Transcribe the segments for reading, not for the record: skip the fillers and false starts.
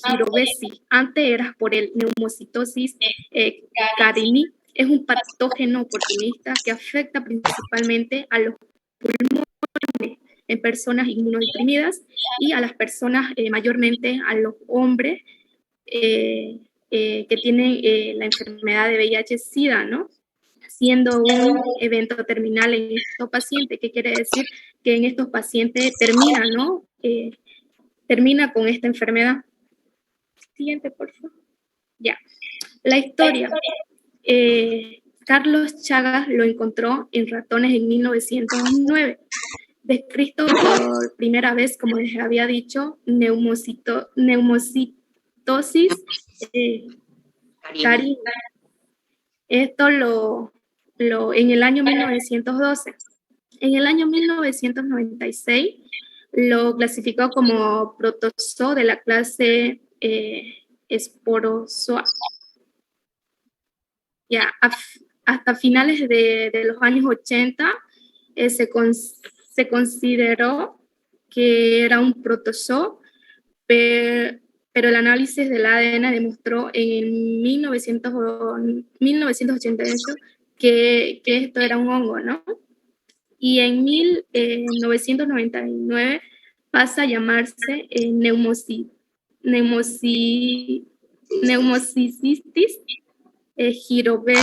girovesi. Antes era por el neumocitosis carini. Es un patógeno oportunista que afecta principalmente a los pulmones en personas inmunodeprimidas y a las personas, mayormente a los hombres que tienen la enfermedad de VIH-Sida, ¿no? Siendo un evento terminal en estos pacientes. ¿Qué quiere decir? Que en estos pacientes termina, ¿no? Termina con esta enfermedad. Siguiente, por favor. Ya. La historia. Carlos Chagas lo encontró en ratones en 1909. Descrito por primera vez, como les había dicho, neumocitosis carini. Esto en el año 1912. En el año 1996 lo clasificó como protozoo de la clase Sporozoa. Ya, hasta finales de los años 80 se consideró que era un protozoo, pero el análisis del ADN demostró en 1988 que esto era un hongo, ¿no? Y en 1999 pasa a llamarse Pneumocystis girovesi.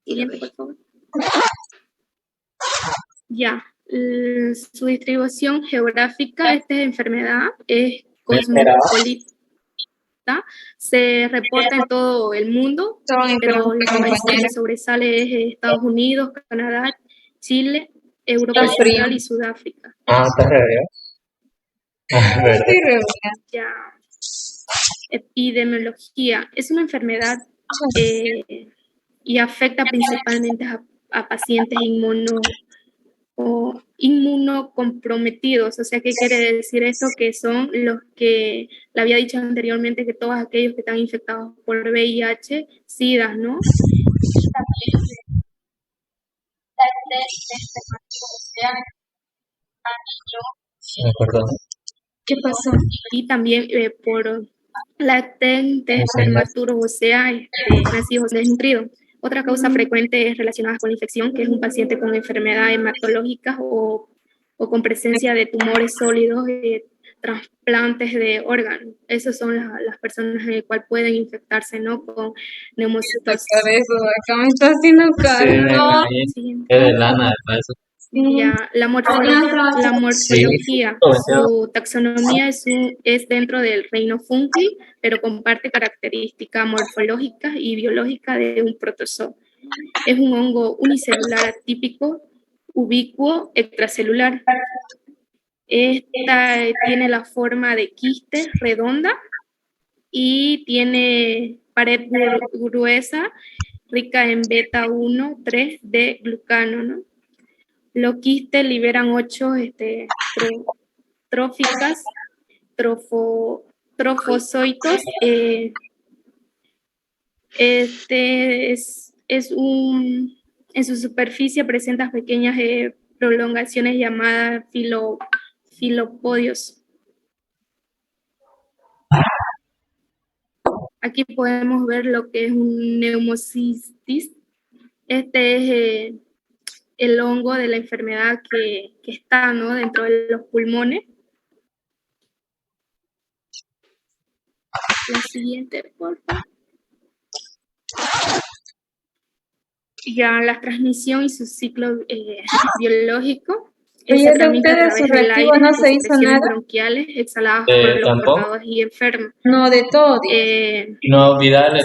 Siguiente, por favor. Ya, su distribución geográfica, esta enfermedad es cosmopolita. Se reporta en todo el mundo, pero los países que sobresale es Estados Unidos, Canadá, Chile, Europa Central y Sudáfrica. Ya. Epidemiología. Es una enfermedad y afecta principalmente a pacientes inmunocomprometidos. O sea, ¿qué quiere decir esto? Que son los que, le había dicho anteriormente, que todos aquellos que están infectados por VIH, SIDA, ¿no? ¿Qué pasó? Y también por lactentes prematuros, o sea, nacidos desnutridos. Otra causa frecuente es relacionada con la infección, que es un paciente con enfermedades hematológicas o con presencia de tumores sólidos, trasplantes de órganos. Esas son las personas en las cuales pueden infectarse, ¿no? Con neumocitosis. Acá me está haciendo calor. Es de lana, eso. Ya, la morfología, su taxonomía es dentro del reino fungi, pero comparte características morfológicas y biológicas de un protozoo. Es un hongo unicelular atípico, ubicuo, extracelular. Esta tiene la forma de quiste redonda y tiene pared gruesa, rica en beta 1, 3 de glucano, ¿no? Los quistes liberan 8 tróficas, trofozoitos. En su superficie presenta pequeñas prolongaciones llamadas filopodios. Aquí podemos ver lo que es un neumocystis. Este es el hongo de la enfermedad que está, ¿no?, dentro de los pulmones. La siguiente, por favor. Ya, la transmisión y su ciclo biológico. Oye, doctora, su reactivo no se hizo nada. Bronquiales exhaladas por los portadores y enfermos. No, de todo. No olvidarle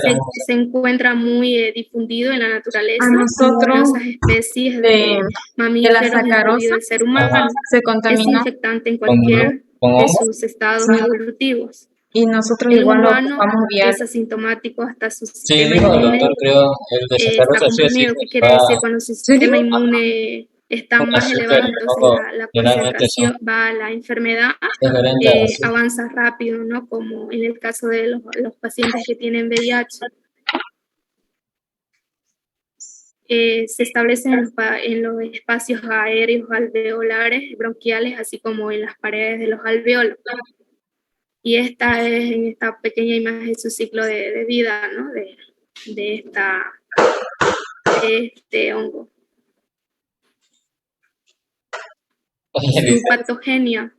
se encuentra muy difundido en la naturaleza. A nosotros, numerosas especies de mamíferos, incluido el ser humano. Se contaminó. Es infectante en cualquier de sus estados evolutivos. Y nosotros el igual lo humano ocupamos diario. es asintomático hasta su Sí, sistema dijo el inmune doctor, creo, el de está comprimido. ¿Qué quiere decir? Cuando su sistema inmune está más elevado, entonces la concentración va a la enfermedad, avanza rápido, ¿no? Como en el caso de los pacientes que tienen VIH. se establecen en los espacios aéreos alveolares bronquiales, así como en las paredes de los alveolos. Y esta es en esta pequeña imagen su ciclo de vida, ¿no? de este hongo. Su patogenia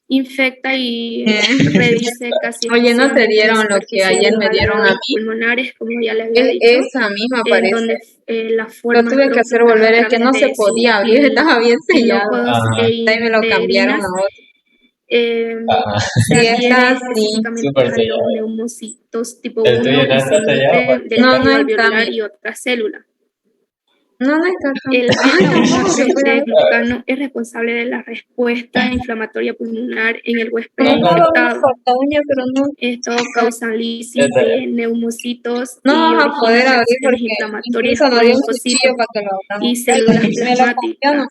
infecta y reduce casi Oye, no te dieron lo que ayer me dieron a mí. Pulmonares, como ya les había dicho, Esa misma parece. donde la Lo forma tuve que hacer volver, es que no se podía abrir, estaba bien sellado. Ahí me lo cambiaron a otro. Se adhiere específicamente a los neumocitos tipo 1 y se nutre del tejido alveolar y otras células. No está tan... El beta-glucano es responsable de la respuesta inflamatoria pulmonar en el huésped infectado. Esto causa lisis de neumocitos y origina reacciones inflamatorias con linfocitos y células plasmáticas,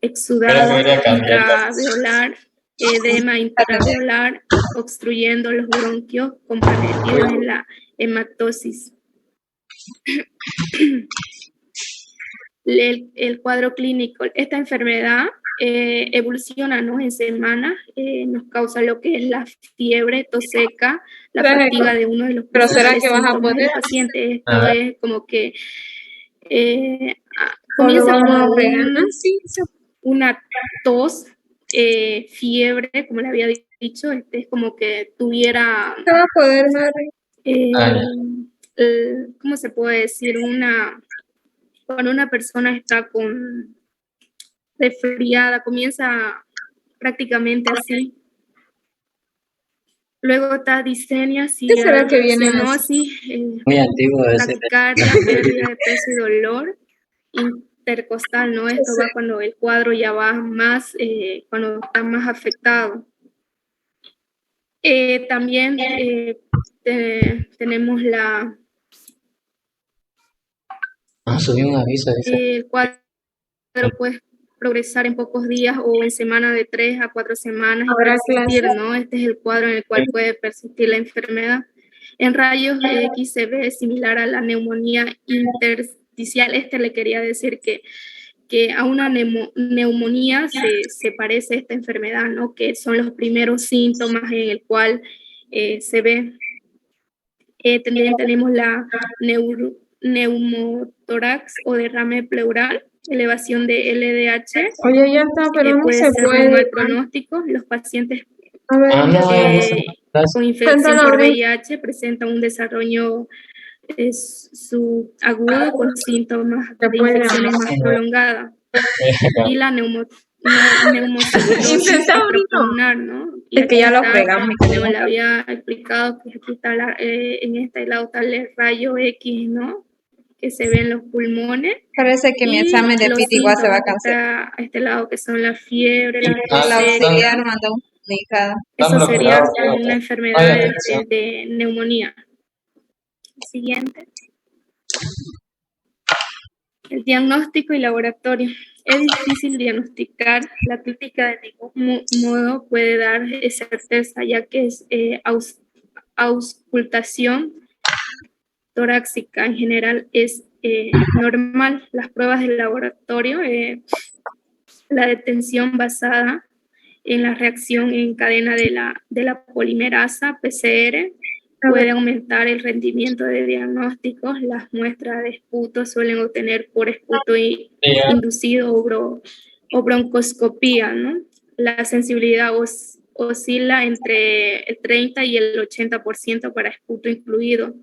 exudado intraalveolar, edema intraalveolar, obstruyendo los bronquios comprometidos en la hematosis. El cuadro clínico, esta enfermedad evoluciona, ¿no? En semanas, nos causa lo que es la fiebre, tos seca, la fatiga de uno de los principales síntomas del paciente. Esto es como que comienza como una tos, fiebre, como le había dicho, es como que tuviera, ¿cómo se puede decir? Cuando una persona está resfriada, comienza prácticamente así. Luego está disnea, cianosis, muy antiguo taquicardia, pérdida de peso y dolor intercostal, ¿no? Esto va cuando el cuadro ya va más, cuando está más afectado. También tenemos subí un aviso. El cuadro puede progresar en pocos días o en semanas de 3 a 4 semanas y persistir, ¿no? Este es el cuadro en el cual puede persistir la enfermedad. En rayos X se ve similar a la neumonía intersticial. Le quería decir que a una neumonía se parece esta enfermedad, ¿no? Que son los primeros síntomas en el cual se ve. También tenemos la neumotórax o derrame pleural, elevación de LDH. Oye, ya está, pero no se puede. Mal pronóstico. Los pacientes con infección por VIH presentan un desarrollo agudo con síntomas de infecciones más prolongadas. Y la neumocitosis pulmonar, ¿no? Es que ya lo pegamos. Como le había explicado, que aquí está en este lado está el rayo X, ¿no? Que se ve en los pulmones. Parece que mi examen de PIT igual se va a cancelar. A este lado que son la fiebre, la auxiliar mandó un comunicado. Eso sería una enfermedad de neumonía. Siguiente. El diagnóstico y laboratorio. Es difícil diagnosticar. La crítica de ningún modo puede dar certeza, ya que es auscultación torácica en general es normal. Las pruebas del laboratorio, la detención basada en la reacción en cadena de la polimerasa PCR puede aumentar el rendimiento de diagnósticos. Las muestras de esputo suelen obtener por esputo inducido o broncoscopía, ¿no? La sensibilidad oscila entre el 30 y el 80% para esputo incluido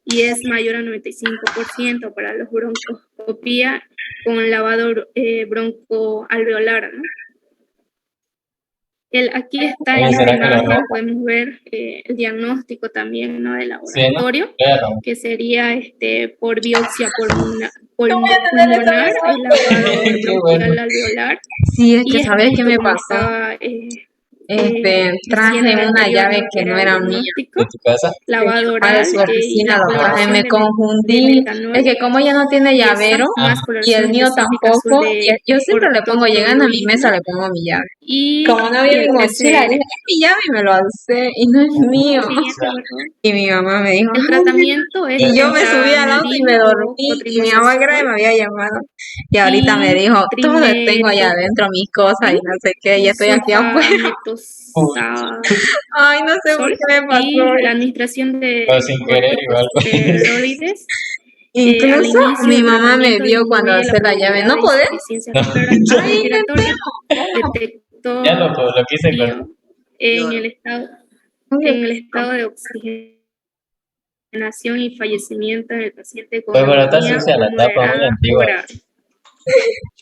y es mayor al 95% para los broncoscopía con lavado broncoalveolar, ¿no? Aquí está en esta imagen, podemos ver el diagnóstico también, ¿no? Del laboratorio, ¿sí, no? Que sería por biopsia pulmonar, el lavado bronquial alveolar. Sí, es que ¿sabes qué me pasó? Traje una llave que no era mía. ¿De tu casa? Lavado oral, de su oficina lo traje, me confundí. Es que como ella no tiene llavero y el mío tampoco, yo siempre le pongo, llegando a mi mesa le pongo mi llave. y Como no había mi el mochila, PCR. dije, es mi llave y me lo alcé y no es mío. Siguiente, por favor. Y mi mamá me dijo, El tratamiento es y yo me subí al auto y me dormí y mi mamá creo que me había llamado. Y ahorita me dijo, todo tengo allá adentro, mis cosas y no sé qué, y estoy aquí afuera. Ay, no sé por qué me pasó. Y la administración de Pero sin querer igual. corticosteroides. Incluso mi mamá me vio cuando alcé la llave. ¿No podés? Respiratoria. Detectó Ya lo quise cortar. en el estado de oxigenación y fallecimiento del paciente con Pero está neumonía sucia la tapa, muy antigua.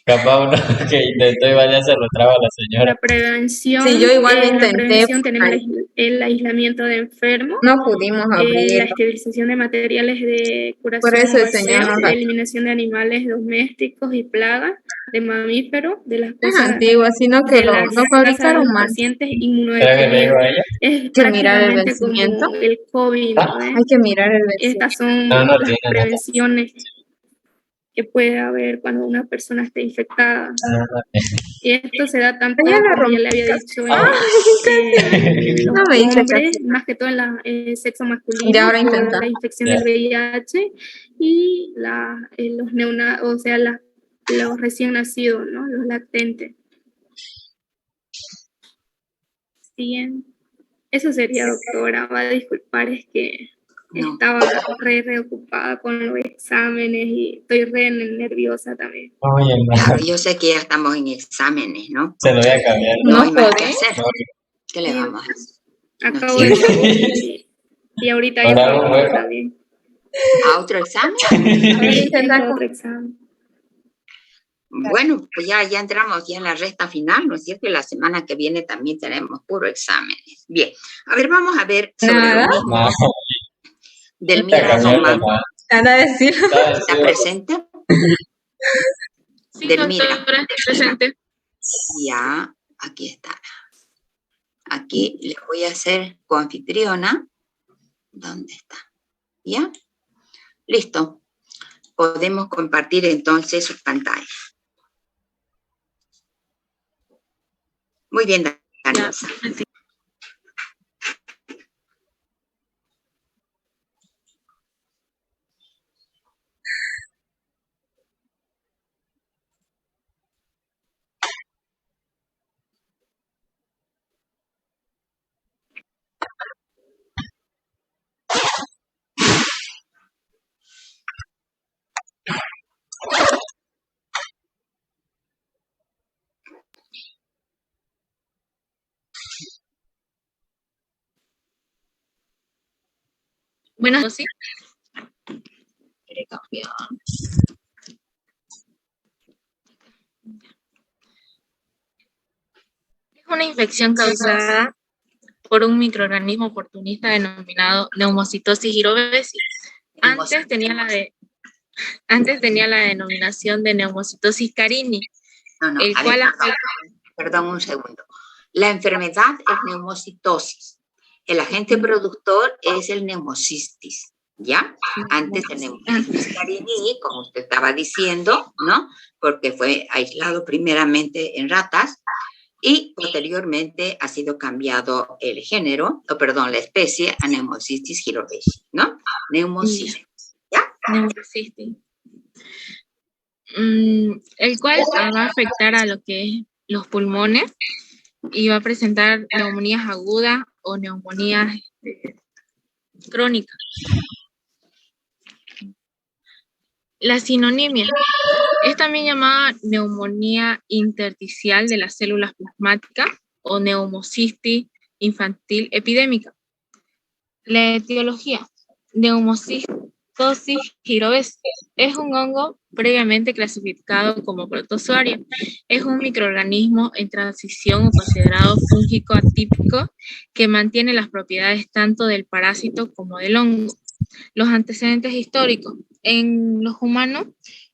Capaz uno que intentó y vaya se lo traba a la señora. La prevención. Sí, yo igual lo En la intenté. prevención tenemos el aislamiento de enfermos. No pudimos abrir. La esterilización de materiales de curación. Por eso el o señor aseo, nos la eliminación de animales domésticos y plagas de mamíferos, de las cosas antiguo, sino que lo fabricaron mal. Pacientes inmunodeprimidos. Es que mirar el prácticamente vencimiento. como el COVID, ¿no? Hay que mirar el vencimiento. Estas son las prevenciones que puede haber cuando una persona esté infectada. Y esto se da tanto, como ya le había dicho, en los hombres, más que todo en el sexo masculino, Ya ahora por la infección del VIH y los neonatos, o sea, los recién nacidos, ¿no? Los lactentes. Bien. Eso sería, doctora. Va a disculpar, es que estaba reocupada con los exámenes y estoy nerviosa también. Claro, yo sé que ya estamos en exámenes, ¿no? Se lo voy a cambiar. No hay más que hacer. ¿Qué le vamos a hacer? Acabo de salir y ahorita ya estoy también. ¿A otro examen? Otro examen. Bueno, pues ya entramos ya en la recta final, ¿no es cierto? Y la semana que viene también tenemos puro exámenes. Bien, a ver, vamos a ver sobre lo mismo. Delmira Román. ¿Está presente? Sí, Delmira. doctora, presente. Ya, aquí está. Aquí les voy a hacer coanfitriona. ¿Dónde está? ¿Ya? Listo. Podemos compartir entonces su pantalla. Muy bien, Daniela. Buenas, ¿sí? Es una infección causada por un microorganismo oportunista denominado Pneumocitosis gyrobesis. Antes tenía la denominación de Pneumocitosis carini. No, perdón un segundo. La enfermedad es neumocitosis. El agente productor es el neumocistis, ¿ya? Antes tenemos carini, como usted estaba diciendo, ¿no? Porque fue aislado primeramente en ratas y posteriormente ha sido cambiado el género, la especie a Pneumocystis gyrobesis, ¿no? Neumocistis, ¿ya? Neumocistis. El cual va a afectar a lo que es los pulmones y va a presentar neumonías agudas o neumonías crónicas. La sinonimia es también llamada neumonía intersticial de las células plasmáticas o neumocistis infantil epidémica. La etiología: Pneumocitosis gyrobesis es un hongo previamente clasificado como protozoario. Es un microorganismo en transición o considerado fúngico atípico que mantiene las propiedades tanto del parásito como del hongo. Los antecedentes históricos. En los humanos,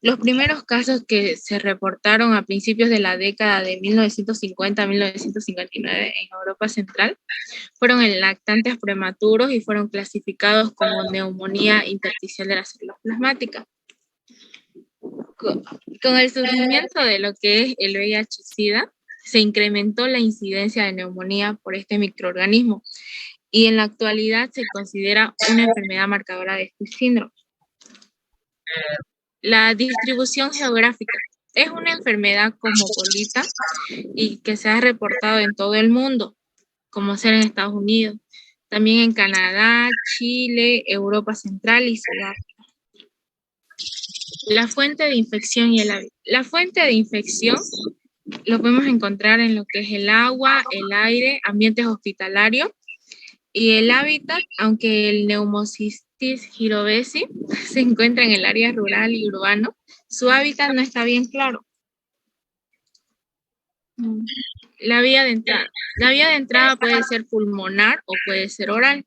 los primeros casos que se reportaron a principios de la década de 1950 a 1959 en Europa Central fueron en lactantes prematuros y fueron clasificados como neumonía intersticial de las células plasmáticas. Con el surgimiento de lo que es el VIH-Sida, se incrementó la incidencia de neumonía por este microorganismo y en la actualidad se considera una enfermedad marcadora de este síndrome. La distribución geográfica es una enfermedad cosmopolita y que se ha reportado en todo el mundo, como ser en Estados Unidos, también en Canadá, Chile, Europa Central y Sudáfrica. La fuente de infección y el hábitat. La fuente de infección lo podemos encontrar en lo que es el agua, el aire, ambientes hospitalarios y el hábitat, aunque el Pneumocystis jirovesi se encuentra en el área rural y urbano, su hábitat no está bien claro. La vía de entrada. La vía de entrada puede ser pulmonar o puede ser oral.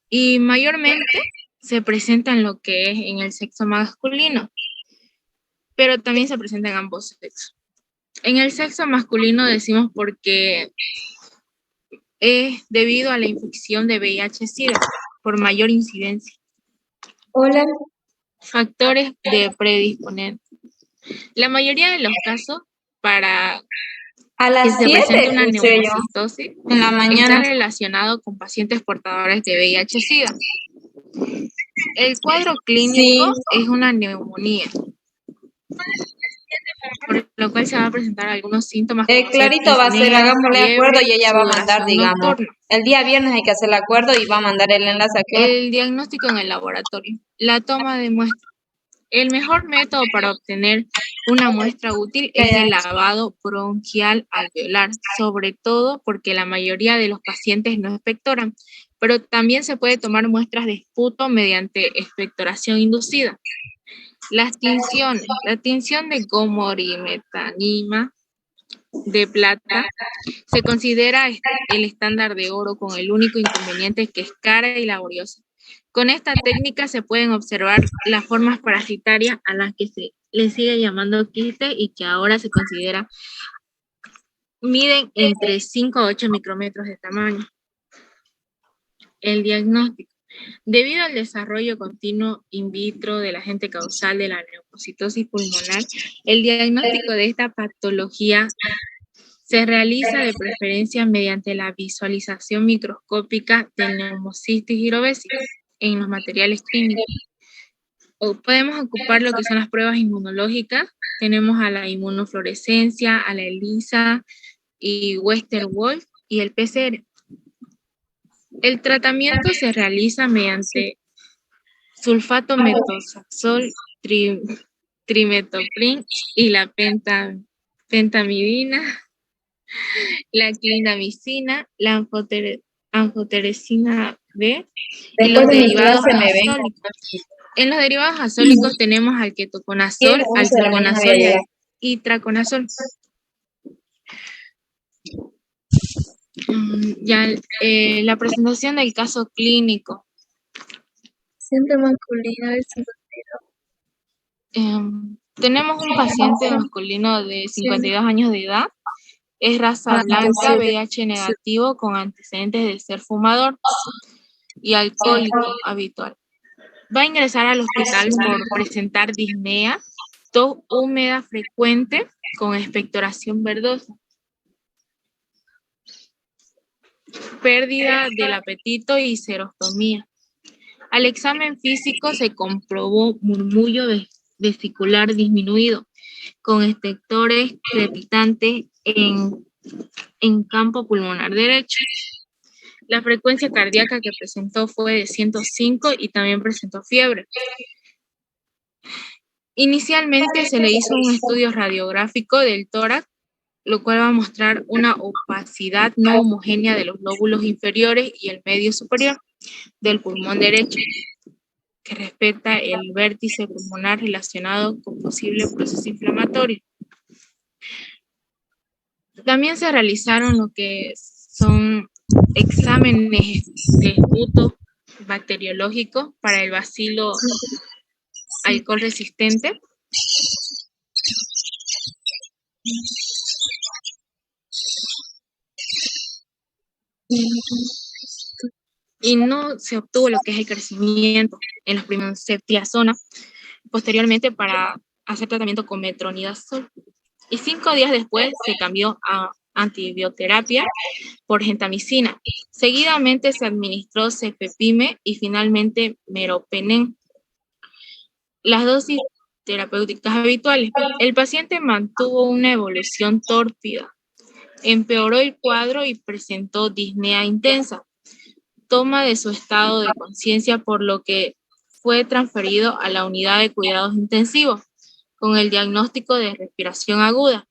Y mayormente se presenta en lo que es en el sexo masculino, pero también se presenta en ambos sexos. En el sexo masculino decimos porque es debido a la infección de VIH-Sida por mayor incidencia. Hola. Factores de predisponente. La mayoría de los casos para A que las se 7 presente una escuché yo, neumocistosis en la está mañana. relacionado con pacientes portadores de VIH-Sida. El cuadro Sí, clínico es una neumonía, por lo cual se van a presentar algunos síntomas como clarito va a ser, septicemia, hagámosle acuerdo y fiebre, ella va a mandar, sudoración digamos, nocturna. el día viernes hay que hacer el acuerdo y va a mandar el enlace a qué hora. El diagnóstico en el laboratorio. La toma de muestra. El mejor método para obtener una muestra útil es el lavado bronquial alveolar, sobre todo porque la mayoría de los pacientes no expectoran, pero también se puede tomar muestras de esputo mediante expectoración inducida. Las tinciones. La tinción de gomorimetanima de plata se considera el estándar de oro con el único inconveniente que es cara y laboriosa. Con esta técnica se pueden observar las formas parasitarias a las que se le sigue llamando quiste y que ahora se considera miden entre 5 a 8 micrómetros de tamaño. El diagnóstico. Debido al desarrollo continuo in vitro del agente causal de la neumocitosis pulmonar, el diagnóstico de esta patología se realiza de preferencia mediante la visualización microscópica del Pneumocystis jirovesi en los materiales clínicos. O podemos ocupar lo que son las pruebas inmunológicas. Tenemos a la inmunofluorescencia, a la ELISA y Westerwolf y el PCR. El tratamiento se realiza mediante sulfato metoxazol, trimetoprim y la pentamidina, la clindamicina, la anfoteresina B y los Después de mi derivados clase me vengo. azólicos. En los derivados azólicos tenemos al ketoconazol, al 11 de la mañana voy a fluconazol y al llegar. itraconazol. La presentación del caso clínico. Paciente masculino de 52. Tenemos un paciente masculino de 52 años de edad, es raza blanca, VIH negativo con antecedentes de ser fumador y alcohólico habitual. Va a ingresar al hospital por presentar disnea, tos húmeda frecuente con expectoración verdosa, pérdida del apetito y serostomía. Al examen físico se comprobó murmullo vesicular disminuido, con estectores crepitantes en campo pulmonar derecho. La frecuencia cardíaca que presentó fue de 105 y también presentó fiebre. Inicialmente se le hizo un estudio radiográfico del tórax, lo cual va a mostrar una opacidad no homogénea de los lóbulos inferiores y el medio superior del pulmón derecho, que respeta el vértice pulmonar relacionado con posible proceso inflamatorio. También se realizaron lo que son exámenes de esputo bacteriológico para el bacilo alcohol resistente. Y no se obtuvo lo que es el crecimiento en los primeros septiazona, posteriormente para hacer tratamiento con metronidazol y 5 días después se cambió a antibioterapia por gentamicina. Seguidamente se administró cefepime y finalmente meropenem, las dosis terapéuticas habituales. El paciente mantuvo una evolución tórpida, empeoró el cuadro y presentó disnea intensa, toma de su estado de conciencia, por lo que fue transferido a la unidad de cuidados intensivos con el diagnóstico de respiración aguda.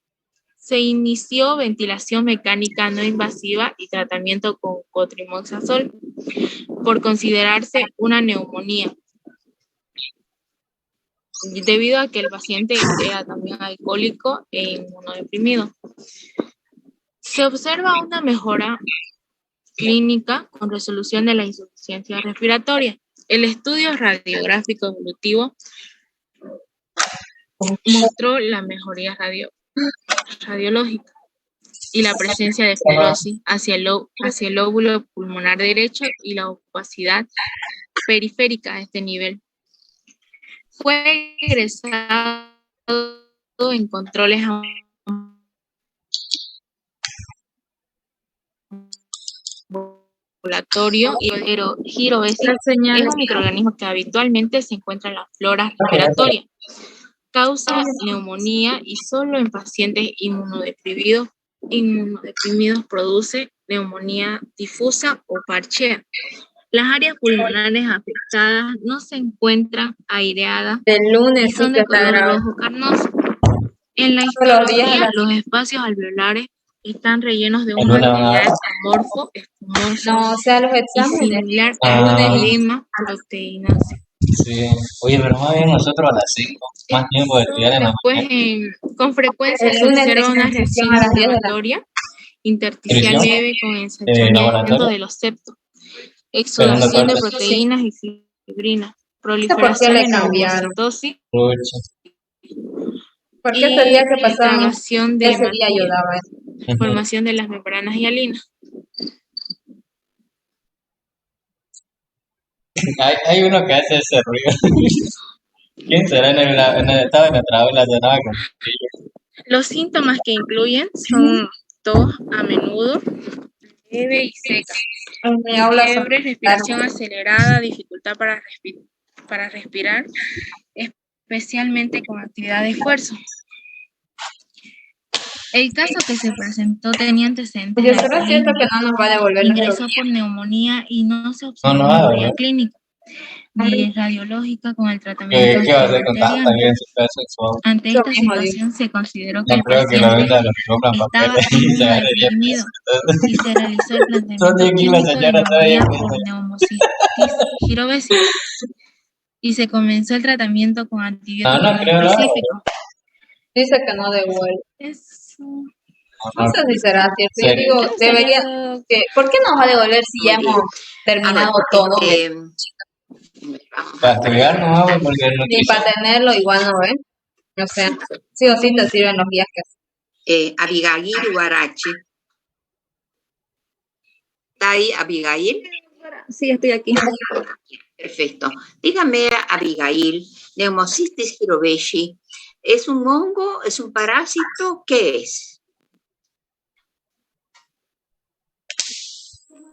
Se inició ventilación mecánica no invasiva y tratamiento con cotrimoxazol por considerarse una neumonía, debido a que el paciente era también alcohólico e inmunodeprimido. Se observa una mejora clínica con resolución de la insuficiencia respiratoria. El estudio radiográfico evolutivo mostró la mejoría radiológica y la presencia de fibrosis hacia el lóbulo pulmonar derecho y la opacidad periférica a este nivel. Fue ingresado en controles ambulatorio y girovesis es un microorganismo que habitualmente se encuentra en la flora respiratoria. Causa neumonía y solo en pacientes inmunodeprimidos produce neumonía difusa o parchea. Las áreas pulmonares afectadas no se encuentran aireadas El lunes y son sí que de está color grave. rojo carnoso. En la Todos los días a histología, las los espacios alveolares están rellenos de un En una material hora. amorfo, espumoso No, o sea, los y exámenes. similar El a lunes y edema proteínáceo. Sí. Oye, pero más bien nosotros a las 5, más tiempo de estudiar en la Después, mañana. con frecuencia el se lunes observa una tenía sesión reacción a las 10 de la inflamatoria intersticial ¿Prisión? leve con ensanchamiento ¿Laboratorio? de los septos, Pero un exudación de doctor. proteínas y fibrinas, No sé por qué proliferación le de cambiaron. neumocitosis Pucha. ¿Por qué ese día y que pasamos, inflamación de ese día hematía, ayudaba eso? formación de las membranas hialinas. Hay uno que hace ese ruido. ¿Quién será? Estaba en otra aula, sonaba con Los síntomas que incluyen son tos a menudo, leve y seca, En mi aula son fiebre, respiración acelerada, dificultad para respirar, especialmente con actividad de esfuerzo. El caso que se presentó tenía antecedentes Yo de solo siento que no nos va a devolver la ingresó por neumonía y no se No, observó no va a mejoría doler. clínica ni radiológica con el tratamiento ¿Qué va a hacer con tanta antibacteriano. bien su pedo sexual? Ante Eso esta mismo digo. situación se consideró que No el creo que la paciente venda los compran estaba papeles y se gane 10 inmunodeprimido pesos. y se realizó el Son planteamiento 10 kilos, clínico de señora, todavía neumonía por neumocitis girovesis y se comenzó el tratamiento con No, antibióticos no creo, no. específicos. Dice que no devuelve. Eso, No sé si será cierto. Yo Serio. digo, eso sería debería todo. que, ¿por qué nos va a devolver si ya Muy bien. hemos A terminado ver, todo? vamos Para a ver. estudiar no hago porque es Ni nutrición. para tenerlo igual no ves. O sea, sí o sí te sirven los días que Abigail Huarache. ¿Está ahí Abigail? Sí, estoy aquí. Perfecto. Dígame, Abigail, Pneumocystis jirovecii, ¿es un hongo? ¿Es un parásito? ¿Qué es?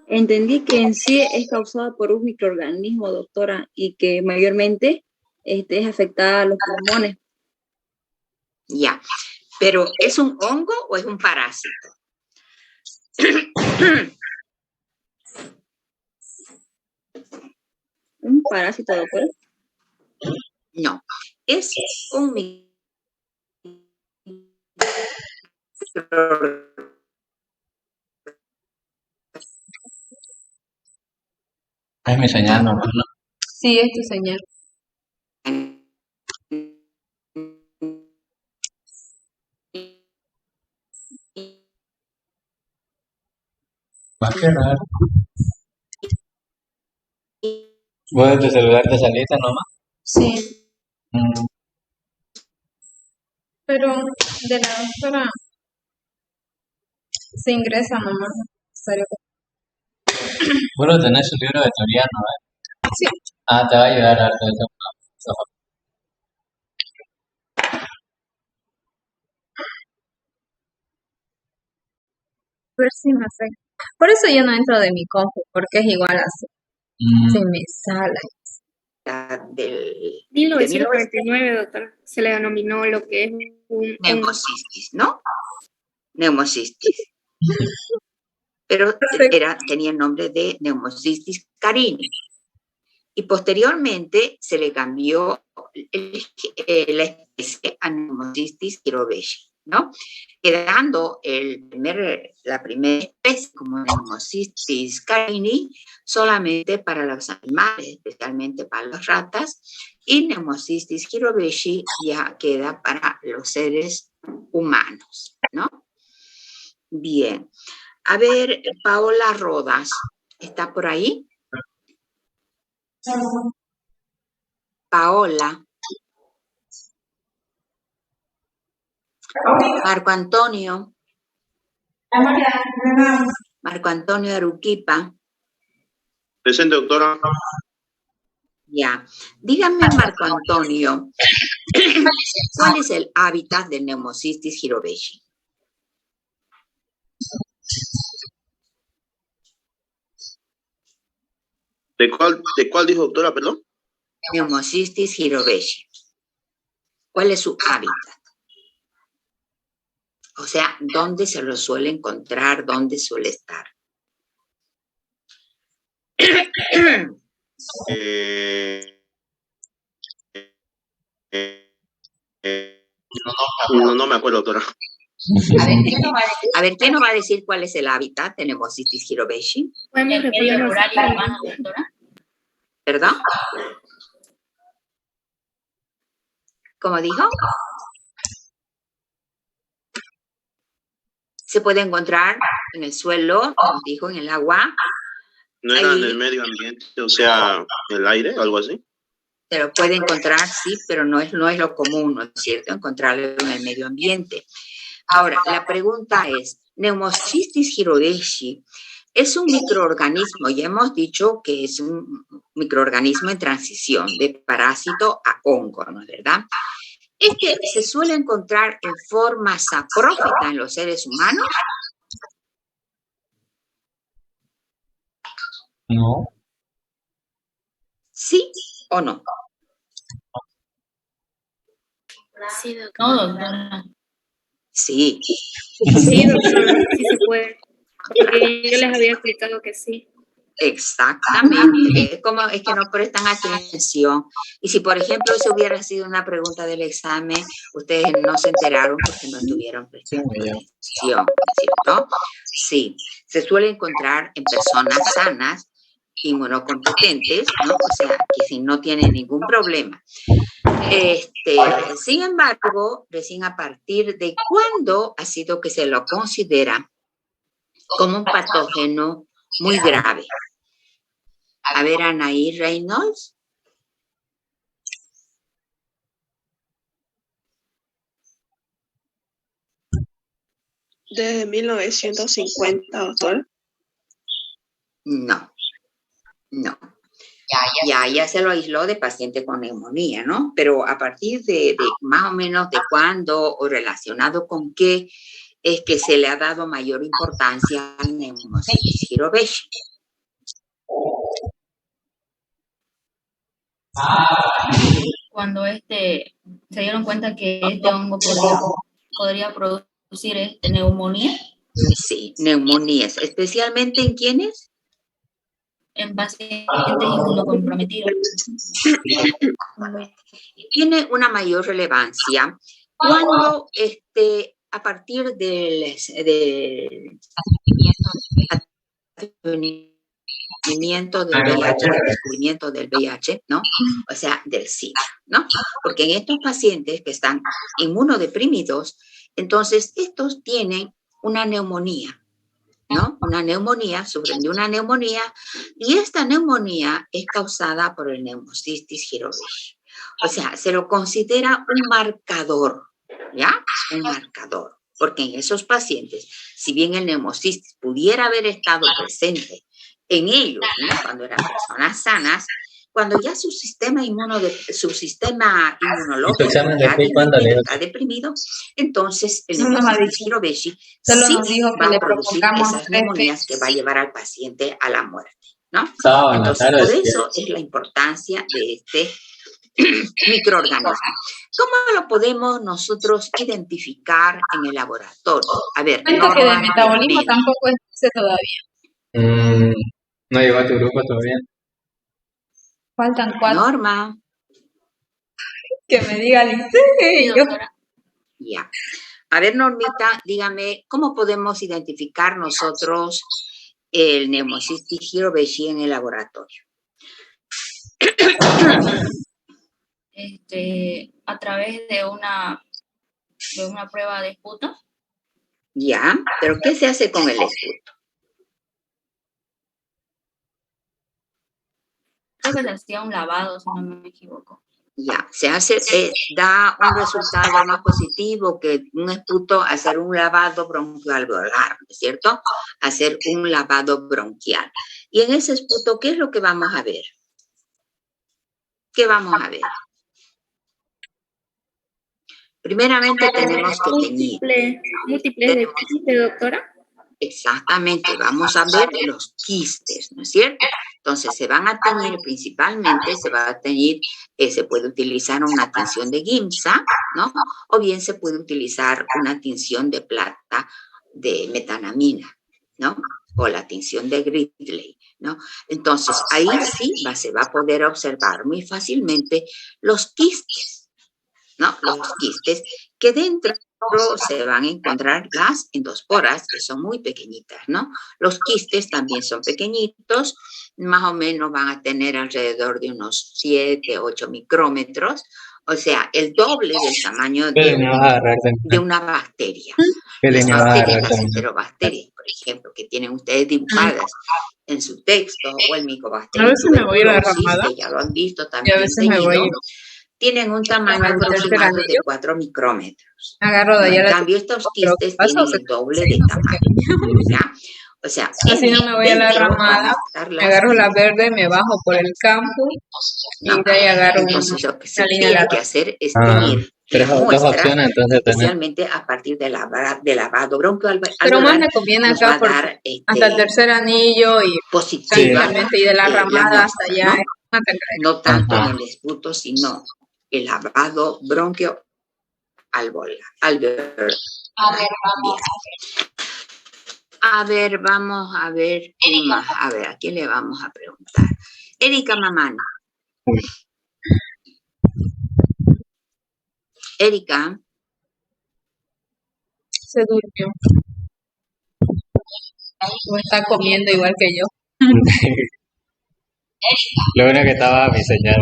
Entendí que en sí es causada por un microorganismo, doctora, y que mayormente es afectada a los pulmones. Ya. ¿Pero es un hongo o es un parásito? ¿Un parásito, doctora? No. Es un Es mi señal, no. sí, es tu señal. Más que raro. ¿Vos de tu celular te saliste nomás? Sí, Mm. pero de la doctora se ingresa nomás. Serio. Vos lo tenés su libro de teoría, ¿no? Sí. Ah, te va a ayudar harto eso. ver si me sé. Por eso yo no entro de mi compu, porque es igual así. Se me sale. De 1949, doctora, se le denominó lo que es un neumocistis, ¿no? Neumocistis. Pero tenía el nombre de neumocistis carini. Y posteriormente se le cambió la especie a neumocistis hirobeshi, ¿no? Quedando la primera especie como neumocistis carini solamente para los animales, especialmente para las ratas, y neumocistis hirobeshi ya queda para los seres humanos, ¿no? Bien. A ver, Paola Rodas, ¿está por ahí? Paola. Marco Antonio. Marco Antonio Aruquipa. Presente, doctora. Ya. Dígame, Marco Antonio, ¿cuál es el hábitat del neumocistis hirobeshi? ¿De cuál dijo, doctora, perdón? Neumocistis hirobeshi. ¿Cuál es su hábitat? O sea, ¿dónde se lo suele encontrar? ¿Dónde suele estar? No me acuerdo, doctora. A ver, ¿quién nos va a decir cuál es el hábitat de Neumocistis hirobeshi? El medio rural y urbano, doctora. ¿Perdón? ¿Cómo dijo? Se puede encontrar en el suelo, como dijo, en el agua. ¿No era en el medio ambiente, o sea, el aire o algo así? Se lo puede encontrar, sí, pero no es lo común, ¿no es cierto? Encontrarlo en el medio ambiente. Ahora, la pregunta es, Neumocistis hirobeshi es un microorganismo, ya hemos dicho que es un microorganismo en transición de parásito a hongo, ¿no es verdad? ¿Se suele encontrar en forma saprófita en los seres humanos? No. ¿Sí o no? Sí, doctora. No, doctora. Sí. Sí, doctora, sí se puede. Porque yo les había explicado que sí. Exactamente. Es que no prestan atención. Y si, por ejemplo, eso hubiera sido una pregunta del examen, ustedes no se enteraron porque no estuvieron prestando atención, ¿no es cierto? Sí, se suele encontrar en personas sanas, inmunocompetentes, ¿no? O sea, que si no tienen ningún problema. Sin embargo, recién a partir de cuándo ha sido que se lo considera como un patógeno muy grave. A ver, Anaí Reynolds. Desde 1950, doctor. No. Ya se lo aisló de paciente con neumonía, ¿no? Pero a partir de más o menos de cuándo o relacionado con qué es que se le ha dado mayor importancia al Neumocistis hirobeshi. Cuando se dieron cuenta que este hongo podría producir neumonía. Sí, neumonías, especialmente ¿en quiénes? En pacientes inmunocomprometidos. Tiene una mayor relevancia cuando a partir del descubrimiento del VIH, ¿no? O sea, del SIDA, ¿no? Porque en estos pacientes que están inmunodeprimidos, entonces estos tienen una neumonía, ¿no? Una neumonía, sufren de una neumonía, y esta neumonía es causada por el Neumocistis hirobeshi. O sea, se lo considera un marcador, ¿ya? Un marcador. Porque en esos pacientes, si bien el neumocistis pudiera haber estado presente en ellos, ¿no? Cuando eran personas sanas, cuando ya su sistema inmunológico examen de ya fe cuándo, Leo? está deprimido, entonces el No nos ha Pneumocystis dicho. jirovecii Solo sí nos dijo que va le a producir propongamos esas 3 neumonías que va a llevar al paciente a la muerte, ¿no? Sábado en la Entonces, tarde, por sí. eso es la importancia de este microorganismo. ¿Cómo lo podemos nosotros identificar en el laboratorio? A ver, Cuento que de metabolismo normalmente. tampoco sé todavía. No llegó a tu grupo todavía. Faltan 4. Norma, Que me diga Lice. Sí, Yo doctora. ya. A ver, Normita, dígame, ¿cómo podemos identificar nosotros el Pneumocystis jirovecii en el laboratorio? A través de una prueba de esputo. Ya, pero ¿qué se hace con el esputo? Creo que se hacía un lavado, si no me equivoco. Ya, se hace, da un resultado más positivo que un esputo hacer un lavado bronquialveolar, ¿no es cierto? Hacer un lavado bronquial. Y en ese esputo, ¿qué es lo que vamos a ver? ¿Qué vamos a ver? Primeramente tenemos que teñir. Múltiples de quiste, doctora. Exactamente, vamos a ver los quistes, ¿no es cierto? Entonces se van a teñir principalmente, se puede utilizar una tinción de Giemsa, ¿no? O bien se puede utilizar una tinción de plata de metanamina, ¿no? O la tinción de Gridley, ¿no? Entonces ahí sí se va a poder observar muy fácilmente los quistes, ¿no? Los quistes que dentro se van a encontrar las endosporas, que son muy pequeñitas, ¿no? Los quistes también son pequeñitos, más o menos van a tener alrededor de unos 7, 8 micrómetros, o sea, el doble del tamaño de una bacteria. Las bacterias, las enterobacterias, por ejemplo, que tienen ustedes dibujadas en su texto, o el a Mycobacterium veces me voy a la tuberculosis, ramada que ya lo han visto y a también veces me voy teñido, tienen un tamaño al tercer aproximado de anillo. 4 micrómetros. Agarro de En allá la cambio, estos pero quistes ¿qué pasó? tienen el doble de tamaño, ¿ya? O sea, Así no me voy a la dentro van a ramada, estar me las agarro la verde, me bajo por el campo y no. de ahí agarro Entonces, lo que se una línea tiene larga. que hacer es teñir la Dos muestra, opciones, entonces tenés. especialmente a partir de lavado broncoalveolar, Pero más me conviene nos acá va a por dar hasta el tercer anillo y positiva prácticamente y de la la ramada hasta muestra, allá ¿no? es una carrera. No tanto en el esputo, sino el lavado bronquioalveolar. A ver, vamos a ver qué más. A ver, ¿a quién le vamos a preguntar? Erika Mamán. Erika. Se durmió. O está comiendo igual que yo. Lo bueno que estaba mi señal.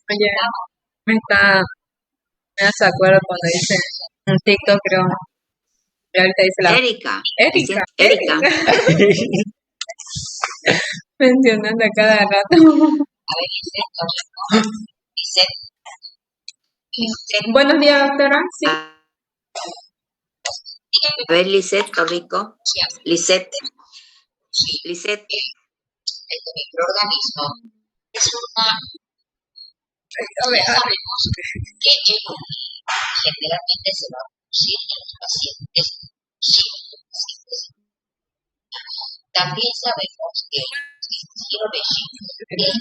Oye, me hace acuerdo cuando dice un TikTok, creo. Y ahorita dice la Erika. Mencionando a cada rato. Buenos días, doctora. Sí. A ver, Lisette, Torrico. Lisette. Este microorganismo es una... Sabemos que generalmente se va a producir en los pacientes. También sabemos que el jirovecii es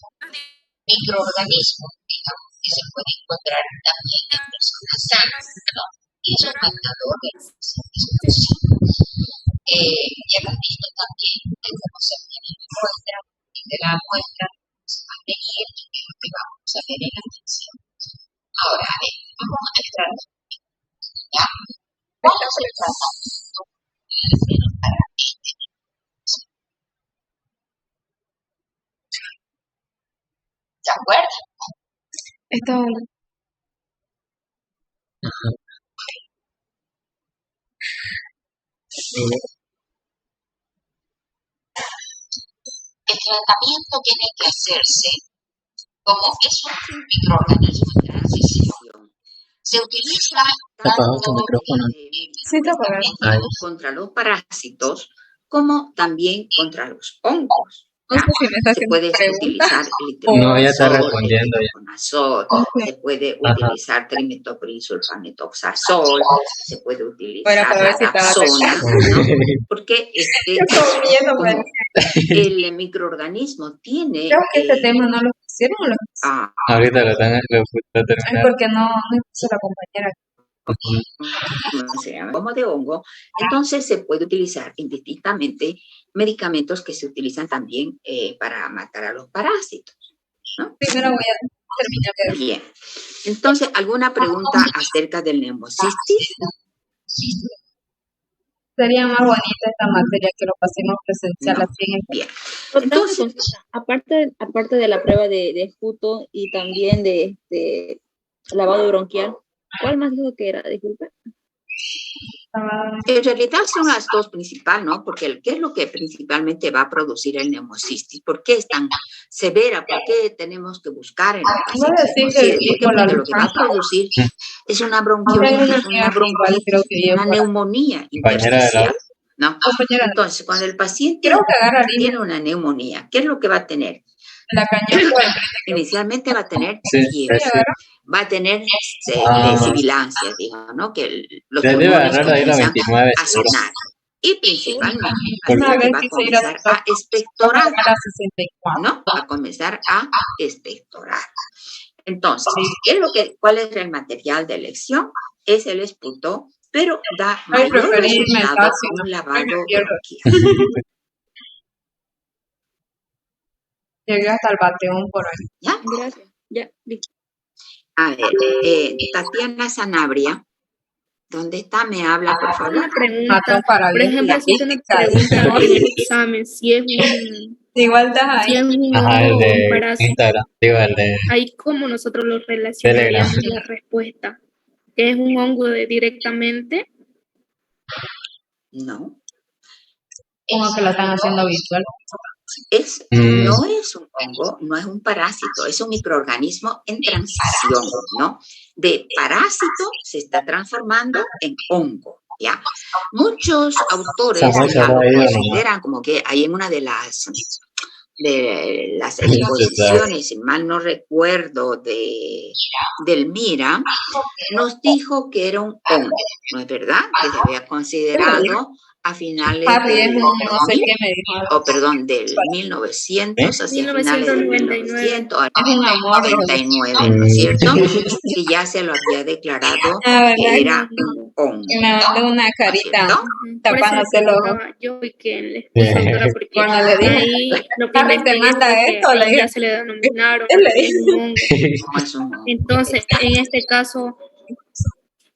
un microorganismo, digamos, que se puede encontrar también en personas sanas, ¿no? Y es un marcador de los pacientes. Ya hemos visto también cómo se obtiene la muestra, y de la muestra se va a tener y qué es lo que vamos a ver en la atención. Ahora, a ver, vamos a entrar ya. ¿Cuál es el tratamiento para este? ¿De acuerdo? Esto... El tratamiento tiene que hacerse como es un microorganismo en transición. Se utiliza tanto contra los parásitos como también contra los hongos, No sé si me está Se haciendo puede preguntas. utilizar No, ya está el respondiendo ya. itraconazol, se puede Ajá. utilizar trimetopril-sulfanetoxazol, se puede Bueno, utilizar para la ver si estaba dapsona, ¿no? Porque Yo estoy viendo, pero como el microorganismo tiene... creo que este tema no lo pusieron o lo pusieron. Ahorita lo están Es terminando. porque no puso la compañera. ¿cómo se llama? Como de hongo, entonces se puede utilizar indistintamente medicamentos que se utilizan también para matar a los parásitos, ¿no? Primero voy a terminar de Bien. Entonces, ¿alguna pregunta acerca del neumocistis? Sería más bonita esta materia que lo pasemos presencial No. así en el... Bien. Otra Entonces, consulta. Aparte de la prueba de esputo y también de lavado bronquial, ¿cuál más dijo que era? Disculpe. en realidad son las dos principales, ¿no? Porque ¿qué es lo que principalmente va a producir el neumocistis? ¿Por qué es tan severa? ¿Por qué tenemos que buscar en los Voy a pacientes? decir que ¿Por qué? Porque lo que va a producir es una tengo bronquiolitis, una una amiga que igual creo bronquitis, que yo una por neumonía Compañera de la intersticial, ¿no? compañera, Entonces, cuando el paciente creo que agarra línea tiene una neumonía, ¿qué es lo que va a tener? la caña. Inicialmente va a tener Sí, fiebre, sí. va a tener Ah, sibilancia, digamos, ¿no? Que los les debe pulmones agarrar ahí la comienzan 29 a seguro. sonar. Y principalmente el Una paciente vez va a quise ir a comenzar doctor, a expectorar, a 64. ¿no? Va a comenzar a expectorar. Entonces, ¿cuál es el material de elección? Es el esputo, pero da Ay, mayor preferí irme al resultado Casio. un Ay, lavado me pierdo. bronquial. Llegué hasta el Bateón por ahí. ¿Ya? Gracias. Ya, listo. A ver, Tatiana Sanabria, ¿dónde está? ¿Me habla, por favor? Una pregunta, Matón para por bien. ejemplo, si usted nos pregunta en el examen si es Igual estás si ahí. es un Ajá, el hongo o un de parásito, Instagram, digo, el de ahí cómo nosotros lo Telegram. relacionaríamos la respuesta, que es un hongo directamente. No. Como que lo están haciendo virtual. No es un hongo, no es un parásito, es un microorganismo en transición, ¿no? De parásito se está transformando en hongo, ¿ya? Muchos autores ya lo consideran como que hay en una de las exposiciones, si mal no recuerdo, del MIRA, nos dijo que era un hongo, ¿no es verdad? Que se había considerado a finales del 1900, hacia finales del 1900, a 99, ¿no es cierto? Que ya se lo había declarado que era un hongo. Y me mandó una carita tapándose los ojos. Yo y que le explicara porque Cuando le dije, ahí lo que inventé es que ya se le denominaron que es un hongo. Entonces, en este caso,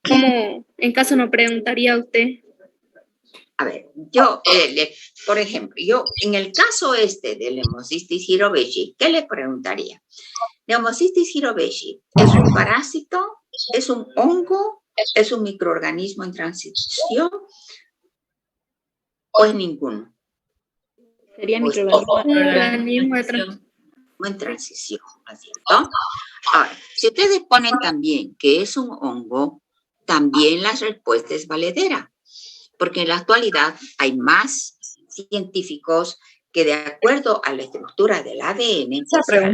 ¿cómo en caso nos preguntaría usted? A ver, yo, por ejemplo, yo en el caso del Pneumocystis jirovecii, ¿qué le preguntaría? Pneumocystis jirovecii, ¿es un parásito? ¿Es un hongo? ¿Es un microorganismo en transición? ¿O es ninguno? Sería microorganismo en transición, ¿no es cierto? Ahora, si ustedes ponen también que es un hongo, también la respuesta es valedera. Porque en la actualidad hay más científicos que de acuerdo a la estructura del ADN,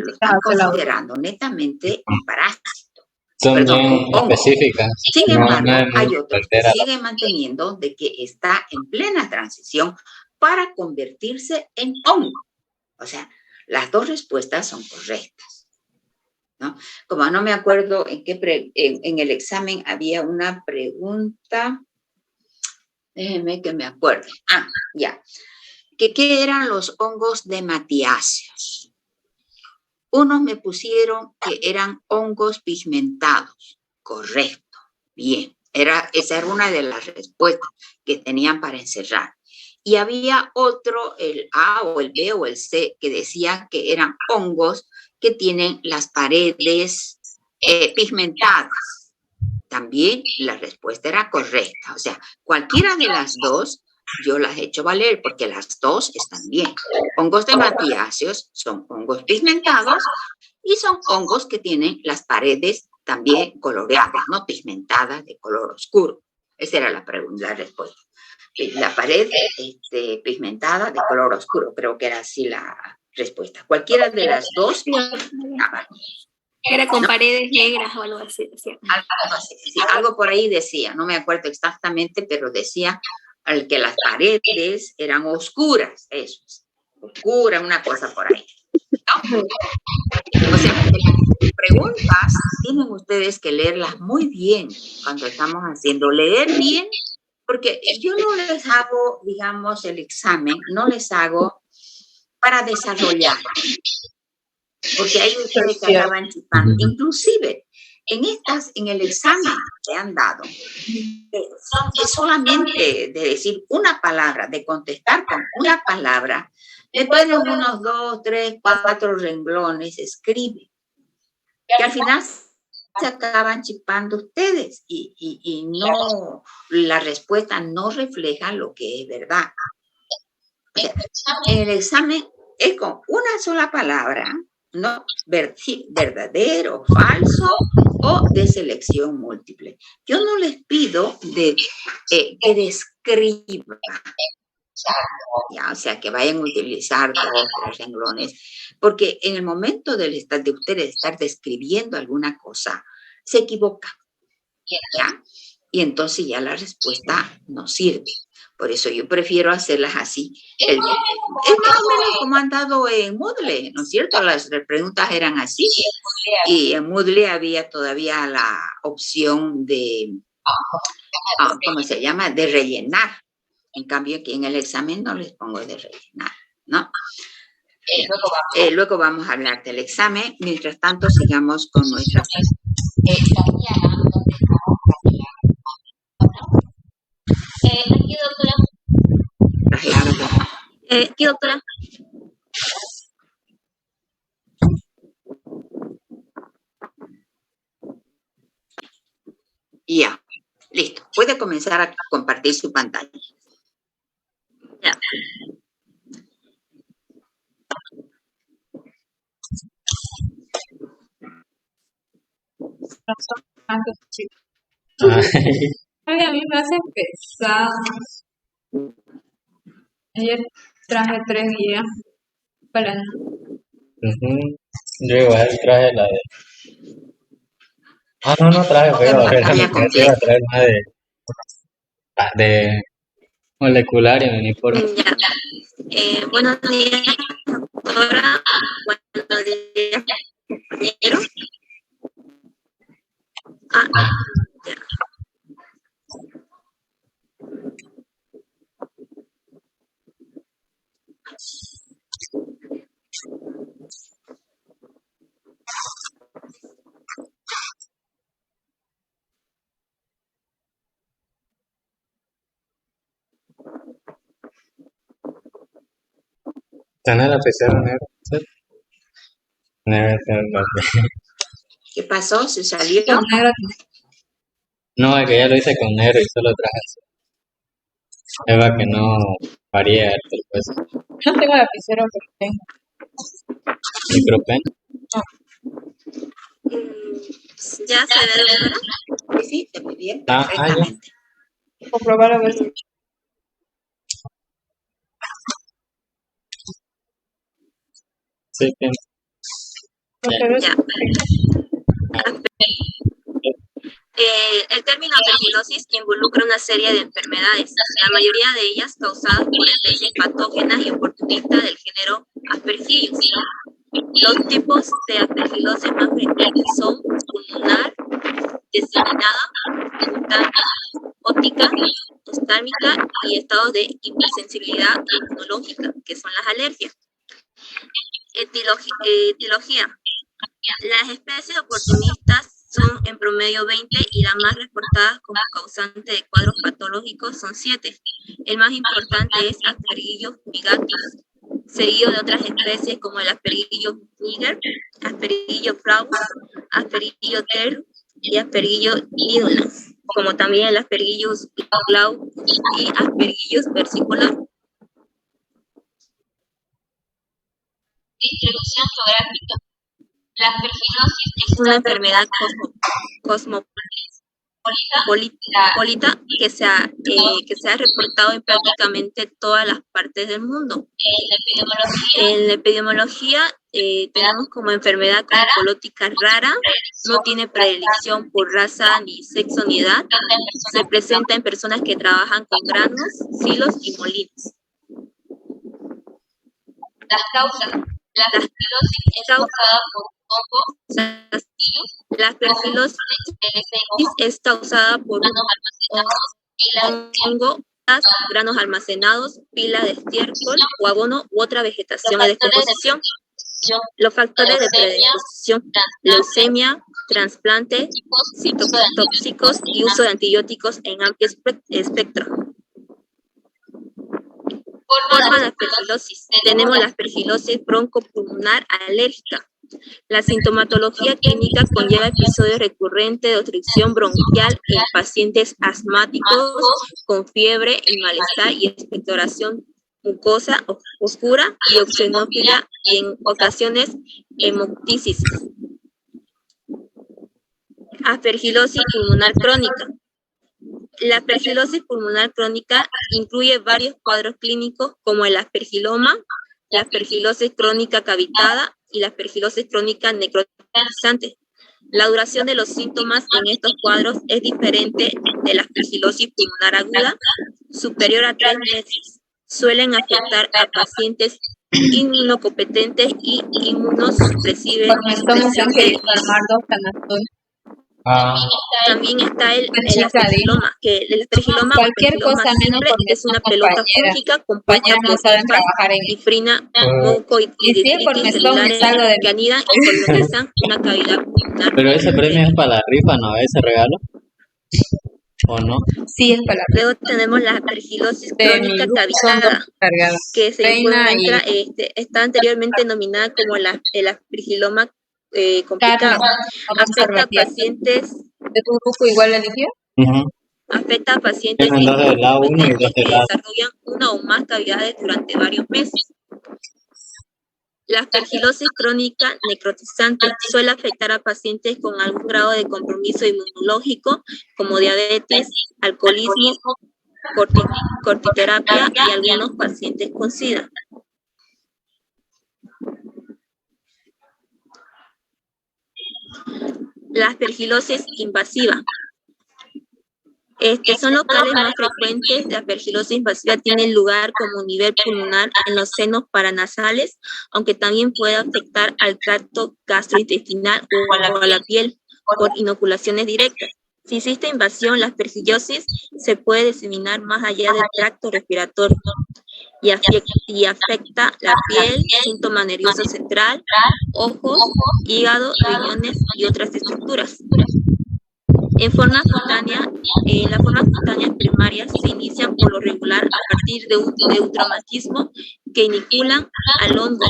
lo están considerando netamente un parásito. Son bien específicas. Sin embargo, hay otros que siguen manteniendo de que está en plena transición para convertirse en hongo. O sea, las dos respuestas son correctas, ¿no? Como no me acuerdo en el examen había una pregunta. Déjenme que me acuerde. Ya. ¿Qué eran los hongos de matiáceos? Unos me pusieron que eran hongos pigmentados. Correcto. Bien. Esa era una de las respuestas que tenían para encerrar. Y había otro, el A o el B o el C, que decían que eran hongos que tienen las paredes pigmentadas. También la respuesta era correcta. O sea, cualquiera de las dos yo las he hecho valer porque las dos están bien. Hongos de matiáceos son hongos pigmentados y son hongos que tienen las paredes también coloreadas, no pigmentadas de color oscuro. Esa era la respuesta. La pared pigmentada de color oscuro, creo que era así la respuesta. Cualquiera de las dos estaba. Era con paredes negras o algo así. Algo por ahí decía, no me acuerdo exactamente, pero decía que las paredes eran oscuras, eso es, oscura, una cosa por ahí, ¿no? O sea, las preguntas tienen ustedes que leerlas muy bien cuando estamos haciendo, leer bien, porque yo no les hago, digamos, el examen, no les hago para desarrollar, porque hay ustedes que acaban chupando. Inclusive, en el examen que han dado, es solamente de decir una palabra, de contestar con una palabra, después de unos 2, 3, 4 renglones, escribe, que al final se acaban chipando ustedes y no, la respuesta no refleja lo que es verdad. O sea, en el examen es con una sola palabra, ¿no? Verdadero, falso o de selección múltiple. Yo no les pido que describan, ya, o sea, que vayan a utilizar 2, 3 renglones, porque en el momento de ustedes estar describiendo alguna cosa, se equivoca, ¿ya? Y entonces ya la respuesta no sirve. Por eso yo prefiero hacerlas así. Es más o menos como han dado en Moodle, ¿no es cierto? Las preguntas eran así. Y en Moodle había todavía la opción de, ¿cómo se llama? De rellenar. En cambio, aquí en el examen no les pongo de rellenar, ¿no? Luego vamos a hablar del examen. Mientras tanto, sigamos con nuestra... Aquí, doctora. Aquí, doctora. Ya, listo. Puede comenzar a compartir su pantalla. Ya. Ay, a mí me hace pesado. Ayer traje 3 días para... Yo igual traje la de... no traje, pero era lo que iba a traer más de molecular y mi uniforme. Ya. Buenos días, doctora. Buenos días, compañero. Ya. ¿Está en el lapicero negro? ¿Sí? Debe ser el ¿Qué pasó? ¿Se salió? No, es que ya lo hice con negro y solo traje así. Es para que no varíe el peso. No tengo lapicero, pero tengo. ¿Micropen? ¿Ya se ve, doctora? Sí, se ve bien, Ya. perfectamente. Comprobar a ver si... Sí, tiene. Ya. El término aspergilosis involucra una serie de enfermedades, la mayoría de ellas causadas por especies patógenas y oportunistas del género Aspergillus. Los tipos de aspergilosis más frecuentes son pulmonar, diseminada, cutánea, óptica, oftálmica y estados de hipersensibilidad inmunológica, que son las alergias. Etiología. Las especies oportunistas son en promedio 20 y las más reportadas como causante de cuadros patológicos son 7. El más importante es Aspergillus nigatus, seguido de otras especies como el Aspergillus niger, Aspergillus flavus, Aspergillus ter y Aspergillus nidulas, como también el Aspergillus glaucus y Aspergillus versicolor. Distribución geográfica. La aspergilosis es una enfermedad cosmopolita. Polita que se ha reportado en prácticamente todas las partes del mundo. En la epidemiología tenemos como enfermedad oncológica rara, no tiene predilección por raza, ni sexo, ni edad. Se presenta en personas que trabajan con granos, silos y molinos. Las causas. La aspergilosis es causada por hongos. La aspergilosis es causada por un hongo, granos almacenados, pila de estiércol o abono u otra vegetación de descomposición. Los factores de predisposición: leucemia, trasplante, citotóxicos y uso de antibióticos en amplio espectro. Forma de aspergilosis. Tenemos la aspergilosis broncopulmonar alérgica. La sintomatología clínica conlleva episodios recurrentes de obstrucción bronquial en pacientes asmáticos con fiebre y malestar y expectoración mucosa oscura y oxinófila y en ocasiones hemoptisis. Aspergilosis pulmonar crónica. La aspergilosis pulmonar crónica incluye varios cuadros clínicos como el aspergiloma, la aspergilosis crónica cavitada y la aspergilosis crónica necrotizante. La duración de los síntomas en estos cuadros es diferente de la aspergilosis pulmonar aguda, superior a 3 meses. Suelen afectar a pacientes inmunocompetentes y inmunosupresivos. También está el aspergiloma, que el aspergiloma simple es una pelota fúngica compuesta por difrina, moco y detritus celulares que anidan y colonizan una cavidad pulmonar. Pero ese premio es para la rifa, ¿no? ¿Ese regalo? ¿O no? Sí, es para la rifa. Luego tenemos la aspergilosis crónica cavitada, que se encuentra, está anteriormente denominada como el aspergiloma complicado. Afecta a pacientes ¿De tu grupo igual eligió? Afecta a pacientes que desarrollan una o más cavidades durante varios meses. La aspergilosis crónica necrotizante suele afectar a pacientes con algún grado de compromiso inmunológico, como diabetes, alcoholismo, cortiterapia y algunos pacientes con SIDA. La aspergilosis invasiva. Son locales más frecuentes de aspergilosis invasiva, tienen lugar como nivel pulmonar en los senos paranasales, aunque también puede afectar al tracto gastrointestinal o a la piel por inoculaciones directas. Si existe invasión, la aspergilosis se puede diseminar más allá del tracto respiratorio y afecta la piel, síntoma nervioso central, ojos, hígado, riñones y otras estructuras. En las formas cutáneas primarias se inician por lo regular a partir de un traumatismo que iniculan al hongo,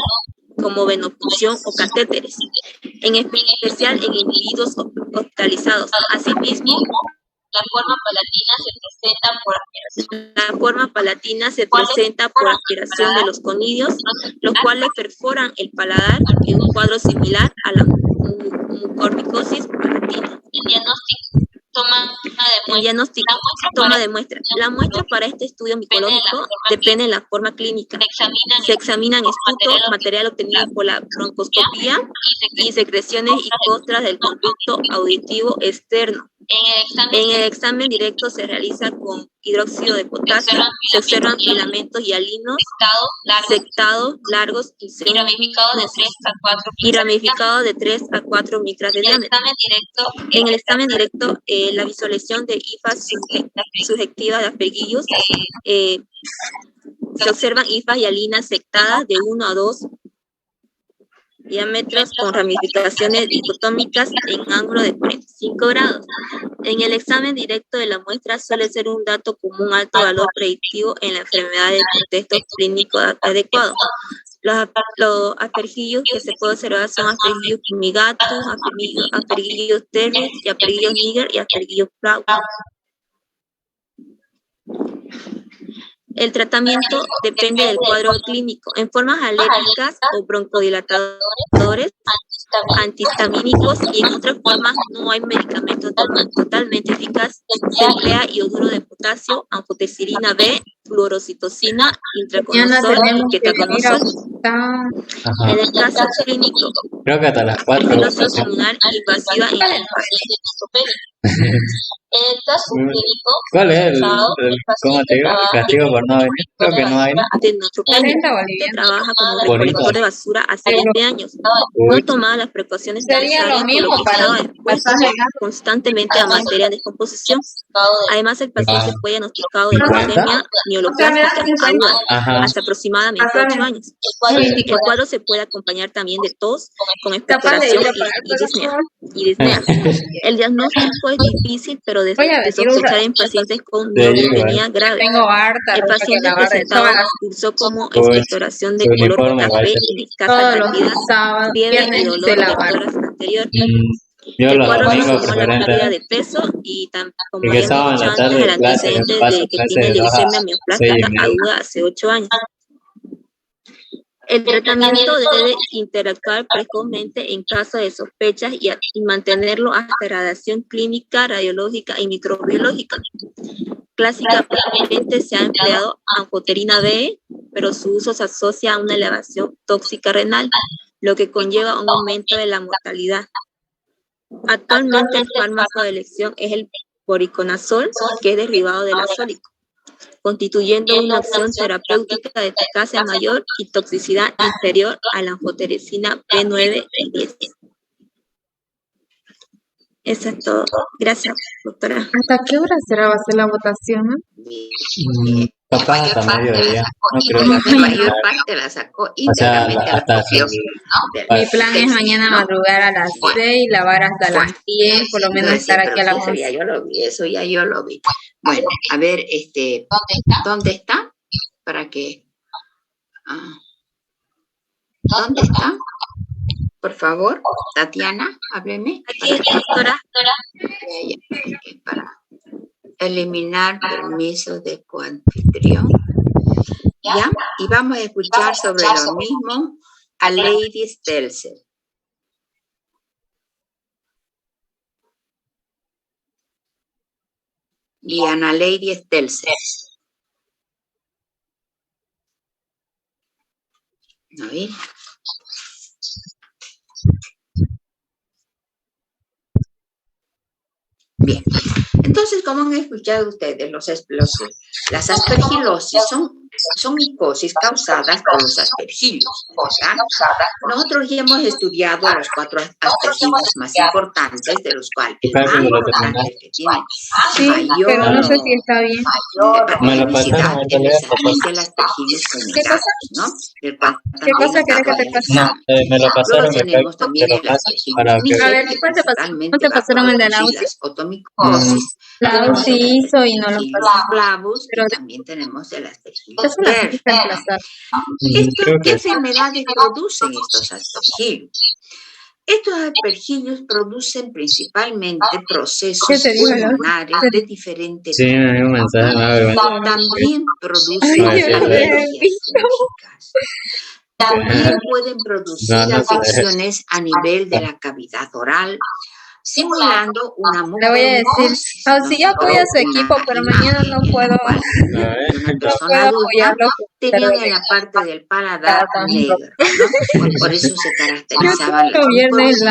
como venopunción o catéteres, en especial en individuos hospitalizados. Asimismo, la forma palatina se presenta por aspiración de los conidios, los cuales perforan el paladar en un cuadro similar a la mucormicosis palatina. Toma de muestra. La muestra para este estudio micológico depende de la forma clínica. Se examinan esputo, material obtenido por la broncoscopía y secreciones y costras del conducto auditivo externo. En el examen directo se realiza con hidróxido de potasio, se observan filamentos hialinos sectados, largos y ramificados de 3 a 4 micras de diámetro. En el examen directo, la visualización de hifas subjetivas de aspergillus, se observan hifas hialinas sectadas de 1 a 2 diámetros con ramificaciones dicotómicas en ángulo de 45 grados. En el examen directo de la muestra suele ser un dato común alto valor predictivo en la enfermedad de contexto clínico adecuado. Los aspergillus que se puede observar son aspergillus fumigatus, aspergillus terris, y aspergillus niger y aspergillus flavus. El tratamiento depende del cuadro clínico. En formas alérgicas o broncodilatadores, antihistamínicos y en otras formas no hay medicamento totalmente eficaz. Se emplea iodo de potasio, anfotericina B, fluorocitocina, intraconosol y ketoconazol. En el caso clínico, Creo que hasta las 4. esclerosis pulmonar invasiva intrahepatic. En el caso clínico, ¿Cuál es cómo te digo? Castigo por no venir? Creo que no hay, ¿no? De neutropenia, que trabaja como recolector de basura hace 20 años. No tomaba las precauciones necesarias, por lo que estaba expuesto constantemente a materia de descomposición. Además, el paciente fue diagnosticado de leucemia mieloplástica aguda hasta aproximadamente 8 años. El cuadro se puede acompañar también de tos con expectoración y disnea. El diagnóstico es difícil, pero de sospechar en pacientes con neutropenia grave. El paciente presentaba curso como expectoración de color café en escasa cantidad, fiebre y dolor de horas anterior. Yo El los cuadro domingos asociado a la pérdida preferente. de peso y como Y que habíamos sábado en dicho la antes, tarde el clase, antecedente paso de que clase tiene de 2 a leucemia 6 mieloplástica y media. aguda hace 8 años. El tratamiento debe interactuar precozmente en caso de sospechas y mantenerlo hasta gradación clínica, radiológica y microbiológica. Clásicamente se ha empleado anfoterina B, pero su uso se asocia a una elevación tóxica renal, lo que conlleva un aumento de la mortalidad. Actualmente el fármaco de elección es el voriconazol, que es derivado del azólico, constituyendo una acción terapéutica de eficacia mayor y toxicidad inferior a la anfotericina B9 y 10. Eso es todo. Gracias, doctora. ¿Hasta qué hora será va a ser la votación? Capaz hasta mediodía. No creo La que mayor parte la sacó O sea, íntegramente, la hasta copió. Mi plan es mañana madrugar a las 6, lavar hasta las 10, por lo menos estar aquí a las 11. Eso ya yo lo vi. Bueno, a ver, ¿dónde está? Para que... ¿Dónde está? Por favor, Tatiana, hábleme. Aquí, doctora. Para eliminar permiso de coanfitrión. ¿Ya? Y vamos a escuchar sobre lo mismo a Lady Stelzer. Diana Lady Stelzer. A ver. Bien, entonces, como han escuchado ustedes, las aspergilosis son micosis causadas por los aspergillos, ¿verdad? Nosotros ya hemos estudiado los 4 aspergillos más importantes, de los cuales el más importante es que tiene mayor... pero no sé si está bien. Me lo pasaron en el es el aspergillus fumigatus, ¿no? Del cual ¿Qué cosa querés que te pase? No, me lo pasaron Luego tenemos también el aspergillus para que... A ver, ¿cuál te pasó? ¿No te pasaron el de la UCI? La UCI hizo y no lo pasó. Flavus, Pero también tenemos el aspergillus es una verde. cita emplazada. ¿Qué enfermedades producen estos aspergillus? Estos aspergillus producen principalmente procesos pulmonares de diferentes Sí, me dio un mensaje, me da vergüenza. También producen alergias fúngicas. También pueden producir afecciones a nivel de la cavidad oral, simulando una Le voy a decir, si yo apoyo a su equipo, pero mañana no puedo. Una persona adulta tenían en la parte del paladar negro, ¿no? Por eso se caracterizaban las mucositis,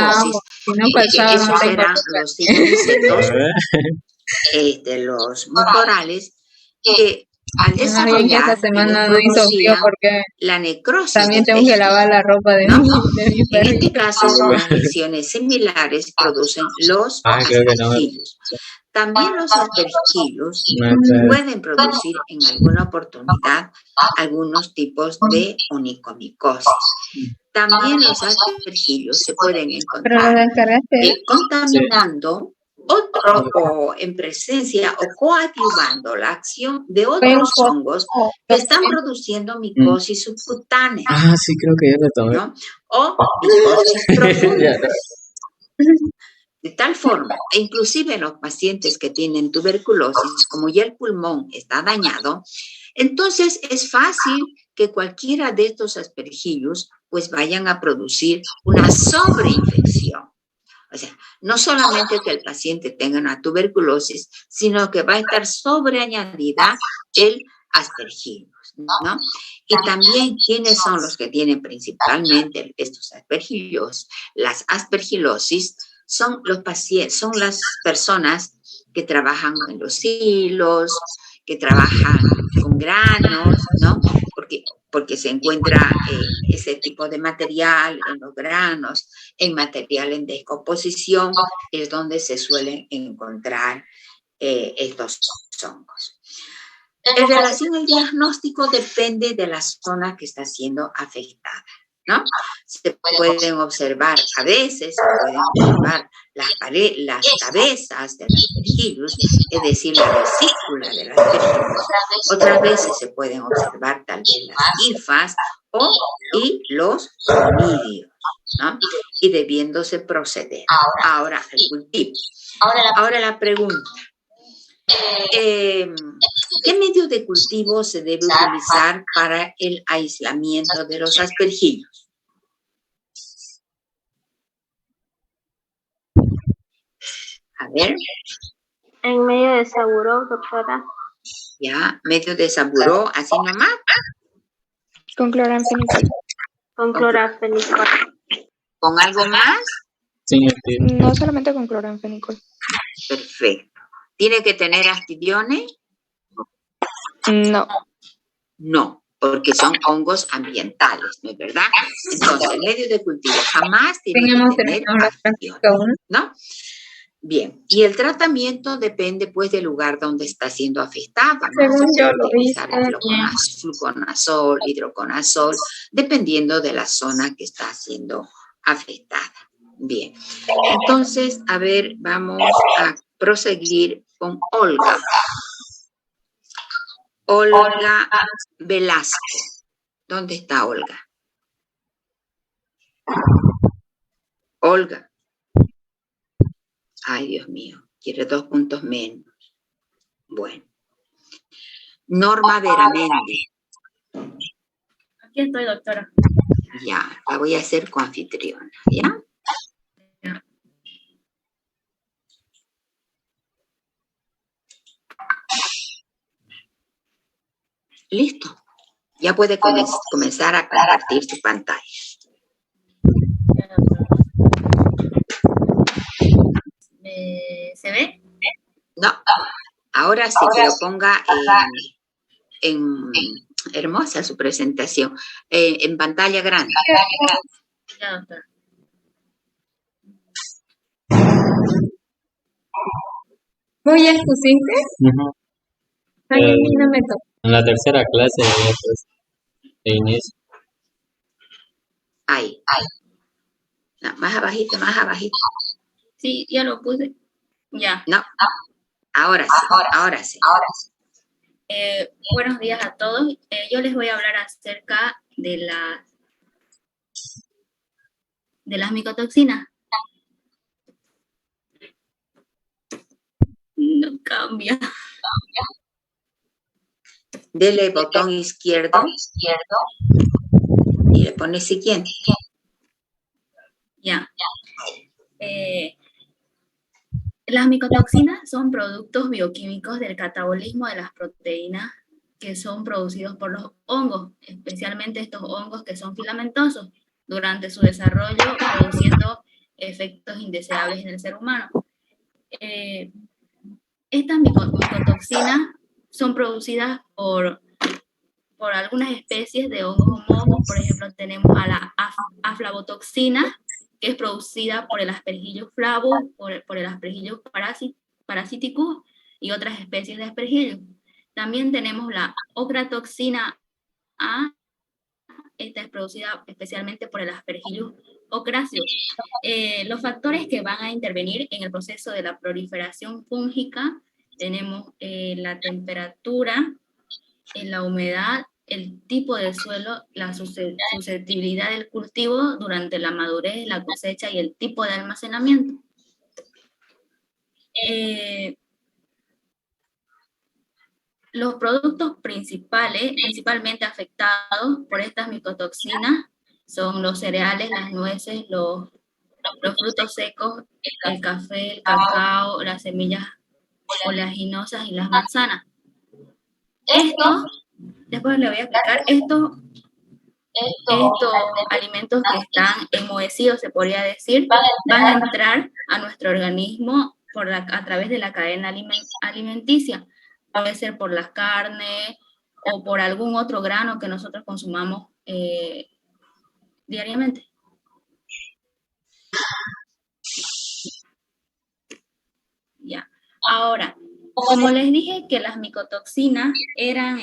esos eran los insectos, los motorales, que al desarrollar esta semana no hizo frío porque la necrosis también tengo que lavar la ropa de mi en este caso, unas lesiones similares producen los aspergillus. También los aspergillus pueden producir en alguna oportunidad algunos tipos de onicomicosis. También los aspergillus se pueden encontrar contaminando o en presencia o coadyuvando la acción de otros hongos que están produciendo micosis subcutánea. Ah, sí, creo que ya lo tomé. ¿No? O micosis profunda. De tal forma, e inclusive en los pacientes que tienen tuberculosis, como ya el pulmón está dañado, Entonces, es fácil que cualquiera de estos aspergillus pues vayan a producir una sobreinfección. O sea, no solamente que el paciente tenga una tuberculosis, sino que va a estar sobreañadida el aspergillus, ¿no? Y también, ¿quiénes son los que tienen principalmente estos aspergillus? Las aspergilosis son los pacientes, son las personas que trabajan en los hilos, que trabajan con granos, ¿no? Porque se encuentra ese tipo de material en los granos, en material en descomposición, es donde se suelen encontrar estos hongos. En relación al diagnóstico depende de la zona que está siendo afectada, ¿no? Se pueden observar, a veces se pueden observar las cabezas del aspergillus, es decir, la vesícula del aspergillus. Otras veces se pueden observar tal vez las hifas y los conidios, ¿no? Y debiéndose proceder. Ahora, el cultivo. Ahora la pregunta. ¿Qué medio de cultivo se debe utilizar para el aislamiento de los aspergillus? A ver. En medio de saburó, doctora. Ya, medio de saburó, así nomás. Con cloranfenicol. Con cloranfenicol. ¿Con algo más? Sí, No solamente con cloranfenicol. Perfecto. ¿Tiene que tener astidiones? No. No, porque son hongos ambientales, ¿no es verdad? Entonces, el medio de cultivo jamás tiene que tener astidiones, ¿no? Bien, y el tratamiento depende pues del lugar donde está siendo afectado, ¿no? Según Se yo puede lo utilizar hice. fluconazol, hidroconazol, dependiendo de la zona que está siendo afectada. Bien, entonces, a ver, vamos a proseguir con Olga. Olga Velasco. ¿Dónde está Olga? Olga. Ay, Dios mío, quiere 2 puntos menos. Bueno. Norma Veramendi. Aquí estoy, doctora. Ya, la voy a hacer coanfitriona, ¿ya? Listo. Ya puede comenzar a compartir su pantalla. ¿Se ve? No, ahora sí, pero ponga en hermosa su presentación, en pantalla grande. Ya, doctora. ¿Muy ya pusiste? Ay, a mí no me tocó. En la tercera clase de inicio. Ahí. No, más abajito, más abajito. Sí, ya lo puse. Ya. No, ahora sí. Buenos días a todos. Yo les voy a hablar acerca de las micotoxinas. No cambia. Dele botón izquierdo y le pone siguiente. Ya. Las micotoxinas son productos bioquímicos del catabolismo de las proteínas que son producidos por los hongos, especialmente estos hongos que son filamentosos, durante su desarrollo, produciendo efectos indeseables en el ser humano. Estas micotoxinas son producidas por algunas especies de hongos homólogos. Por ejemplo, tenemos a la aflavotoxina, que es producida por el Aspergillus flavus, por el Aspergillus parasiticus y otras especies de Aspergillus. También tenemos la ocratoxina A, esta es producida especialmente por el Aspergillus ocraceus. Los factores que van a intervenir en el proceso de la proliferación fúngica, tenemos la temperatura, la humedad, el tipo de suelo, la susceptibilidad del cultivo durante la madurez, la cosecha y el tipo de almacenamiento. Los productos principalmente afectados por estas micotoxinas son los cereales, las nueces, los frutos secos, el café, el cacao, las semillas oleaginosas y las manzanas. Esto, después le voy a explicar, estos alimentos que están enmohecidos, se podría decir, van a entrar a nuestro organismo a través de la cadena alimenticia. Puede ser por las carnes o por algún otro grano que nosotros consumamos diariamente. Ya. Ahora, como les dije que las micotoxinas eran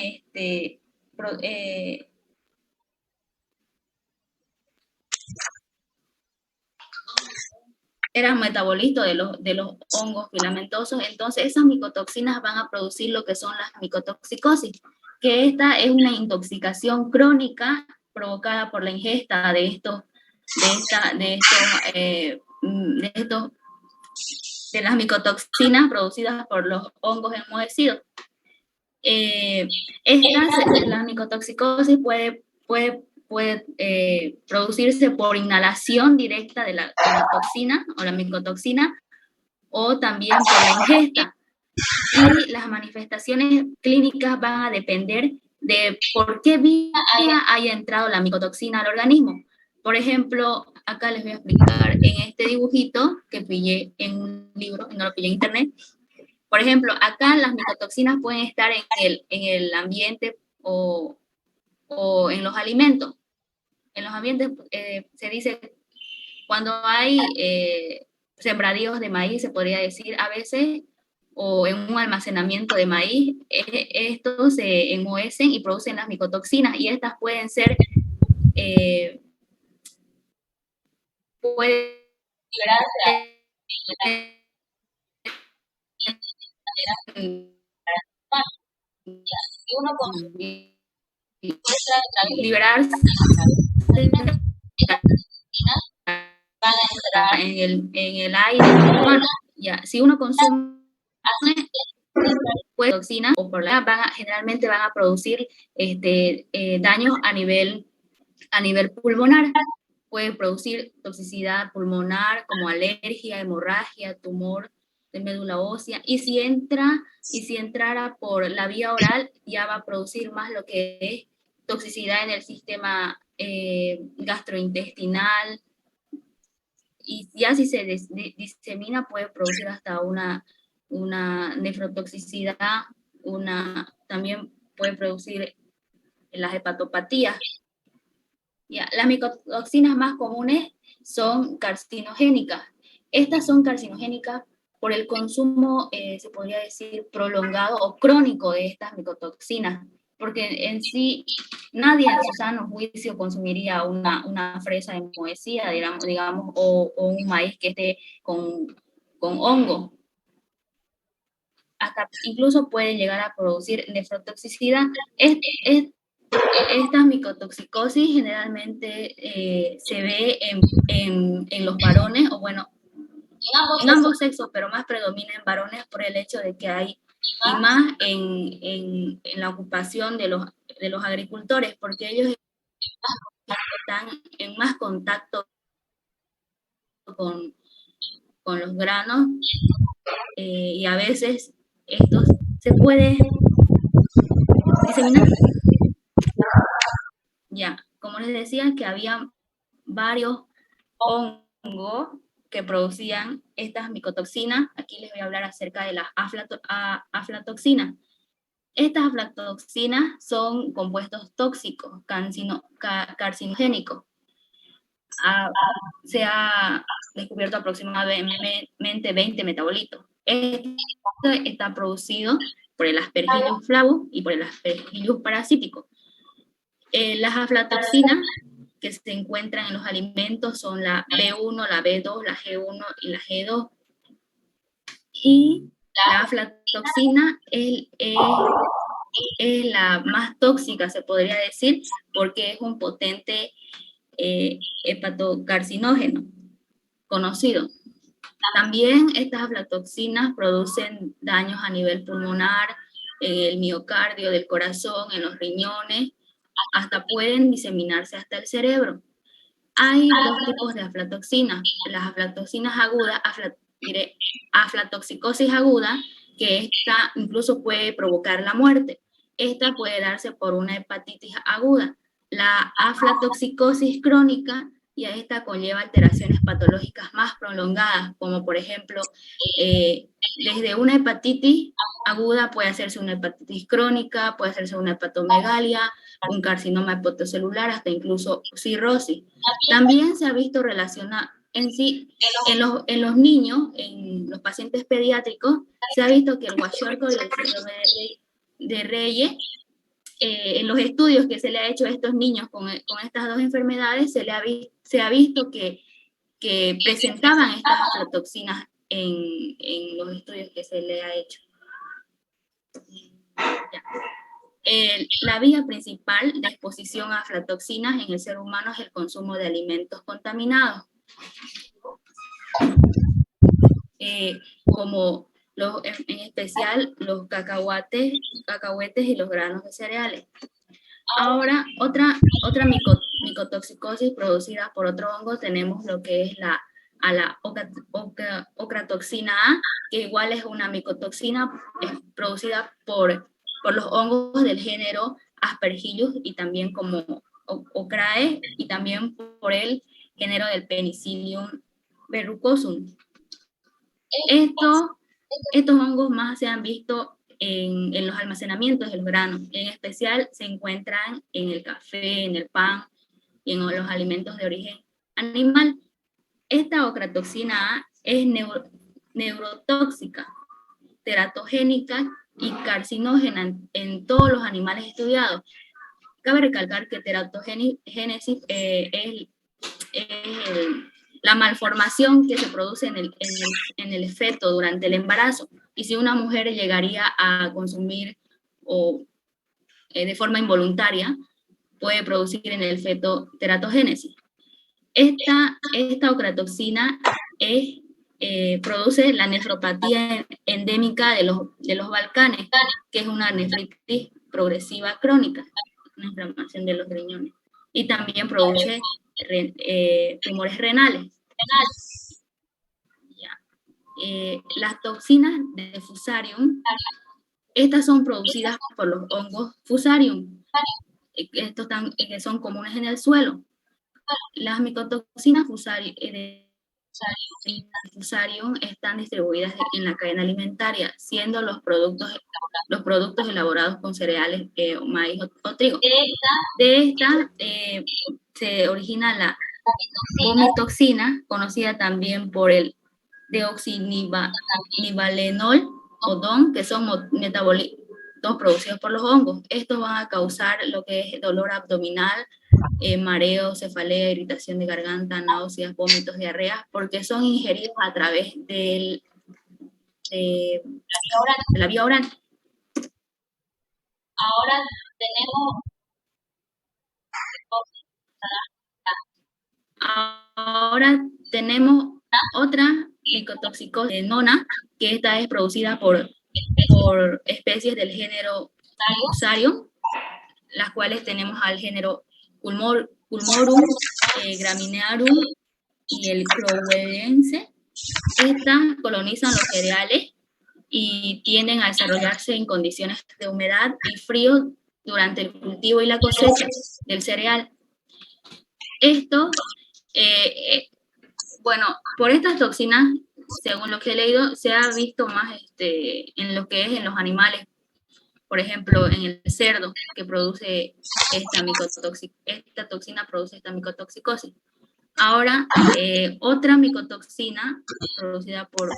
eran metabolitos de los hongos filamentosos, entonces esas micotoxinas van a producir lo que son las micotoxicosis, que esta es una intoxicación crónica provocada por la ingesta de las micotoxinas producidas por los hongos enmohecidos. La micotoxicosis puede producirse por inhalación directa de la toxina o la micotoxina, o también por la ingesta. Y las manifestaciones clínicas van a depender de por qué vía haya entrado la micotoxina al organismo. Por ejemplo, acá les voy a explicar en este dibujito que pillé en un libro, no lo pillé en internet. Por ejemplo, acá las micotoxinas pueden estar en el ambiente o en los alimentos. En los ambientes se dice, cuando hay sembradíos de maíz, se podría decir a veces, o en un almacenamiento de maíz, estos se enmohecen y producen las micotoxinas, y estas pueden ser liberarse en el aire humano. Ya, si uno consume toxinas o por generalmente van a producir daños a nivel pulmonar. Puede producir toxicidad pulmonar como alergia, hemorragia, tumor de médula ósea, y si entrara por la vía oral, ya va a producir más lo que es toxicidad en el sistema gastrointestinal, y ya si se disemina puede producir hasta una nefrotoxicidad, también puede producir las hepatopatías. Ya, las micotoxinas más comunes son carcinogénicas. Estas son carcinogénicas por el consumo, se podría decir, prolongado o crónico de estas micotoxinas, porque en sí nadie en su sano juicio consumiría una fresa enmohecida, digamos, o un maíz que esté con hongo. Hasta incluso puede llegar a producir nefrotoxicidad. Estas micotoxicosis generalmente se ve en los varones, o bueno, en ambos sexos, pero más predomina en varones por el hecho de que hay, y más en la ocupación de los agricultores, porque ellos están en más contacto con los granos, y a veces esto se puede diseminar. Ya, como les decía, que había varios hongos que producían estas micotoxinas. Aquí les voy a hablar acerca de las aflatoxinas. Estas aflatoxinas son compuestos tóxicos, carcinogénicos. Se ha descubierto aproximadamente 20 metabolitos. Esto está producido por el Aspergillus flavus y por el Aspergillus parasítico. Las aflatoxinas que se encuentran en los alimentos son la B1, la B2, la G1 y la G2. Y la aflatoxina es la más tóxica, se podría decir, porque es un potente hepatocarcinógeno conocido. También estas aflatoxinas producen daños a nivel pulmonar, en el miocardio del corazón, en los riñones, hasta pueden diseminarse hasta el cerebro. Hay dos tipos de aflatoxinas, las aflatoxinas agudas, aflatoxicosis aguda, que esta incluso puede provocar la muerte. Esta puede darse por una hepatitis aguda. La aflatoxicosis crónica, y a esta conlleva alteraciones patológicas más prolongadas, como por ejemplo, desde una hepatitis aguda puede hacerse una hepatitis crónica, puede hacerse una hepatomegalia, un carcinoma hepatocelular, hasta incluso cirrosis. También se ha visto relacionado en sí, en los niños, en los pacientes pediátricos, se ha visto que el kwashiorkor y el síndrome de Reye, en los estudios que se le ha hecho a estos niños con estas dos enfermedades, se ha visto que presentaban estas aflatoxinas en los estudios que se le ha hecho. Ya. La vía principal de exposición a aflatoxinas en el ser humano es el consumo de alimentos contaminados, como en especial los cacahuetes y los granos de cereales. Ahora, otra micotoxicosis producida por otro hongo, tenemos lo que es la ocratoxina A, que igual es una micotoxina producida por los hongos del género Aspergillus y también como Ocrae, y también por el género del Penicillium verrucosum. Estos hongos más se han visto en los almacenamientos de los granos, en especial se encuentran en el café, en el pan y en los alimentos de origen animal. Esta ocratoxina A es neurotóxica, teratogénica y carcinógena en todos los animales estudiados. Cabe recalcar que teratogénesis es la malformación que se produce en el feto durante el embarazo, y si una mujer llegaría a consumir o de forma involuntaria, puede producir en el feto teratogénesis. Esta ocratoxina produce la nefropatía endémica de los Balcanes, que es una nefritis progresiva crónica, una inflamación de los riñones, y también produce tumores renales. Las toxinas de Fusarium, estas son producidas por los hongos Fusarium, estos que son comunes en el suelo. Las micotoxinas Fusarium están distribuidas en la cadena alimentaria, siendo los productos elaborados con cereales, maíz o trigo. De esta se origina la vomitoxina, conocida también por el deoxinivalenol o DON, que son metabolitos producidos por los hongos. Estos van a causar lo que es dolor abdominal, mareo, cefalea, irritación de garganta, náuseas, vómitos, diarreas, porque son ingeridos a través de la vía oral. Ahora tenemos otra micotoxicosis nona, que esta es producida por especies del género Fusarium, las cuales tenemos al género Pulmorum, Graminearum y el Crowellense. Estas colonizan los cereales y tienden a desarrollarse en condiciones de humedad y frío durante el cultivo y la cosecha del cereal. Bueno, por estas toxinas, según lo que he leído, se ha visto más en lo que es en los animales, por ejemplo, en el cerdo, que produce esta toxina produce esta micotoxicosis. Ahora, otra micotoxina producida por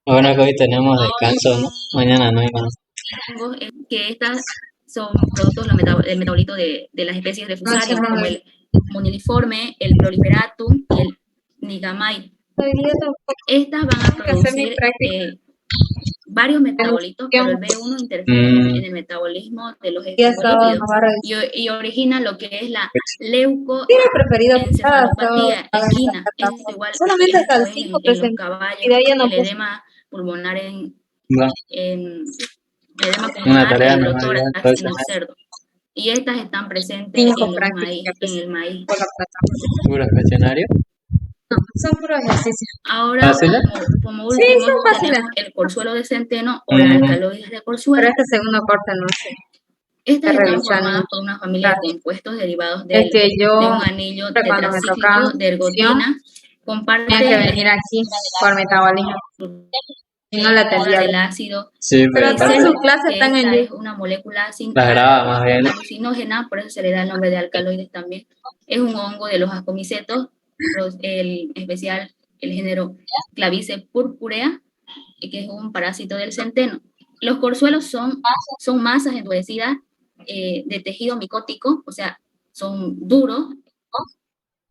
Bueno, que hoy tenemos descanso, ¿no? Mañana no hay más. Que estas son productos del metabolito de las especies de Fusarium, como el moniliforme, el proliferatum y el nigamaid. Estas van a producir varios metabolitos, pero el B1 interfiere en el metabolismo de los fosfolípidos y origina lo que es la leucoencefalopatía equina. Es igual en los caballos, el edema pulmonar en Va. edema Una pulmonar tarea y normal, hidrotórax entonces, en el cerdo. Y estas están presentes 5 en prácticas en el maíz. por la plataforma. puro cuestionario. No, son puros ejercicios. Ahora, ¿Fáciles? como Sí, último, son fáciles. tenemos el corzuelo de centeno o la alcaloides de Pero corzuelo. este segundo corte no sé. Estas Está están revisando. formadas por una familia de Claro. compuestos derivados Es que de yo, un anillo cuando me tocaba tetracíclico de nutrición, ergotina, comparte tenía que venir aquí por metabolismo. Y no la atendía del bien. ácido Sí, Pero pero todas aparte sus clases que están en esta es YouTube. una molécula las singular graba más bien. alucinógena, por eso se le da el nombre de alcaloides también. Es un hongo de los ascomicetos, en especial el género Clavice purpurea, que es un parásito del centeno. Los corzuelos son masas endurecidas de tejido micótico, o sea, son duros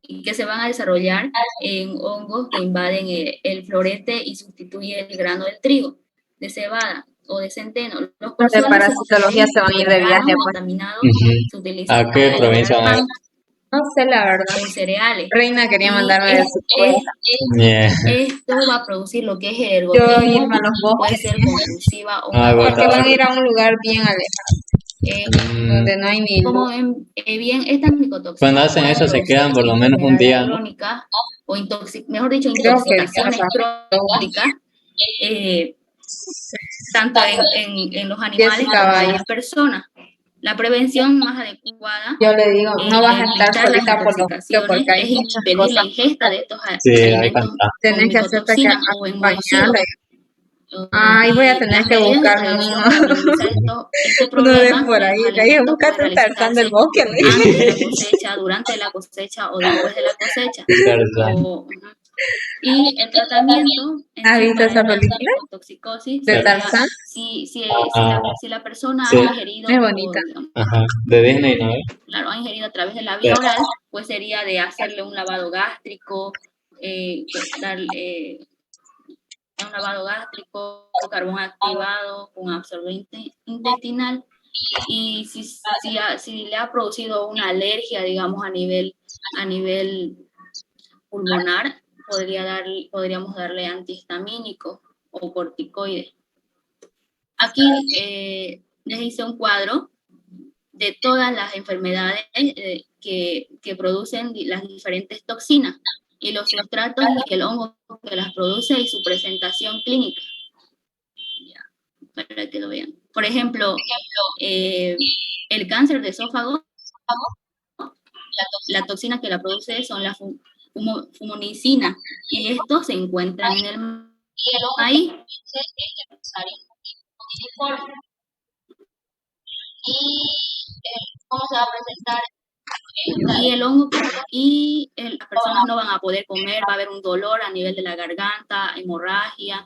y que se van a desarrollar en hongos que invaden el florete y sustituyen el grano del trigo, de cebada o de centeno. Los Los de corzuelos parasitología se van a ir de viaje, pues. contaminados se ¿A utilizan qué para provincia elaborar van a ir? pan No sé la verdad. con cereales. Reina quería Y mandarme de su escuela. Yeah. esto va a producir lo que es el Yo ergotismo, irme a los puede bosques. ser compulsiva o Ah, Porque agotar. van a ir a un lugar bien alejado, donde no hay ni luz. como bien, estas micotoxinas Cuando hacen pueden eso se producir quedan por lo menos un día, ¿no? crónicas o mejor dicho, Creo que intoxicaciones crónicas, tanto en los animales Jessica como va a en ir. las personas. La prevención más adecuada Yo le digo, no vas a estar evitar las solita por los bosques intoxicaciones porque hay es muchas impedir la cosas. ingesta de estos Sí, hay alimentos fantasmas. con Tenés que hacerte que micotoxinas o endurecidos. acompañarla. Ay, voy a tener Las que medidas de buscarme prevención uno, para minimizar este uno de problema por de ahí. los Le dije, alimentos búscate puede un tarzán del realizarse bosque. Le dije. antes de la cosecha, durante la cosecha o después de la cosecha. Tarzán. Y el tratamiento en ¿Has sí visto para esa una película micotoxicosis de sería Tarzán? si la persona Sí. ha ingerido, Es bonita. Ajá. De Disney, ¿no? claro, ha ingerido a través de la vía oral, pues sería de hacerle un lavado gástrico, darle un lavado gástrico, carbón activado con absorbente intestinal. Y si le ha producido una alergia, digamos, a nivel pulmonar, podríamos darle antihistamínico o corticoides. Aquí les hice un cuadro de todas las enfermedades que producen las diferentes toxinas y los sustratos y el hongo que las produce y su presentación clínica. Ya, para que lo vean. Por ejemplo, el cáncer de esófago, la toxina que la produce son las fumonicina y estos se encuentran en el maíz. ¿Cómo se va a presentar? Y el hongo las personas no van a poder comer, va a haber un dolor a nivel de la garganta, hemorragia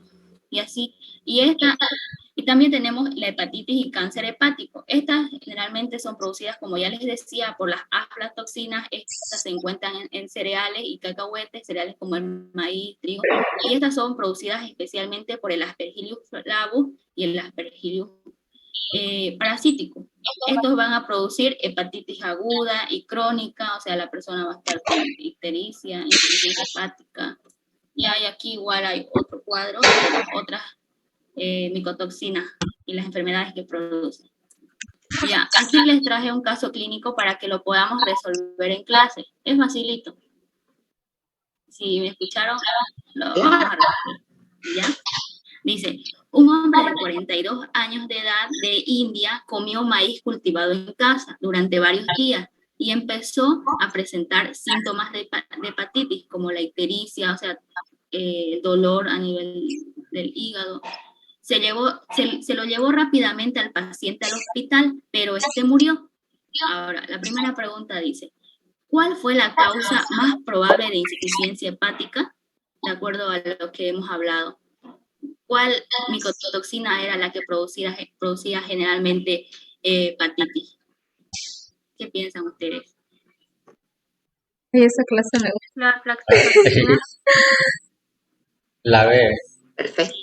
y así. Y también tenemos la hepatitis y cáncer hepático. Estas generalmente son producidas, como ya les decía, por las aflatoxinas. Estas se encuentran en cereales y cacahuetes, cereales como el maíz, trigo. Y estas son producidas especialmente por el Aspergillus flavus y el Aspergillus parasítico. Estos van a producir hepatitis aguda y crónica, o sea, la persona va a estar con ictericia, insuficiencia hepática. Y aquí igual hay otro cuadro de las otras micotoxinas y las enfermedades que producen. Ya, aquí les traje un caso clínico para que lo podamos resolver en clase. Es facilito. Si me escucharon, lo vamos a resolver. ¿Ya? Dice, un hombre de 42 años de edad de India comió maíz cultivado en casa durante varios días y empezó a presentar síntomas de hepatitis, como la ictericia, o sea, dolor a nivel del hígado. Se lo llevó rápidamente al paciente al hospital, pero este murió. Ahora, la primera pregunta dice, ¿cuál fue la causa más probable de insuficiencia hepática? De acuerdo a lo que hemos hablado. ¿Cuál micotoxina era la que producía generalmente hepatitis? ¿Qué piensan ustedes? Sí, esa clase me gusta. La aflatoxina. La B. Perfecto.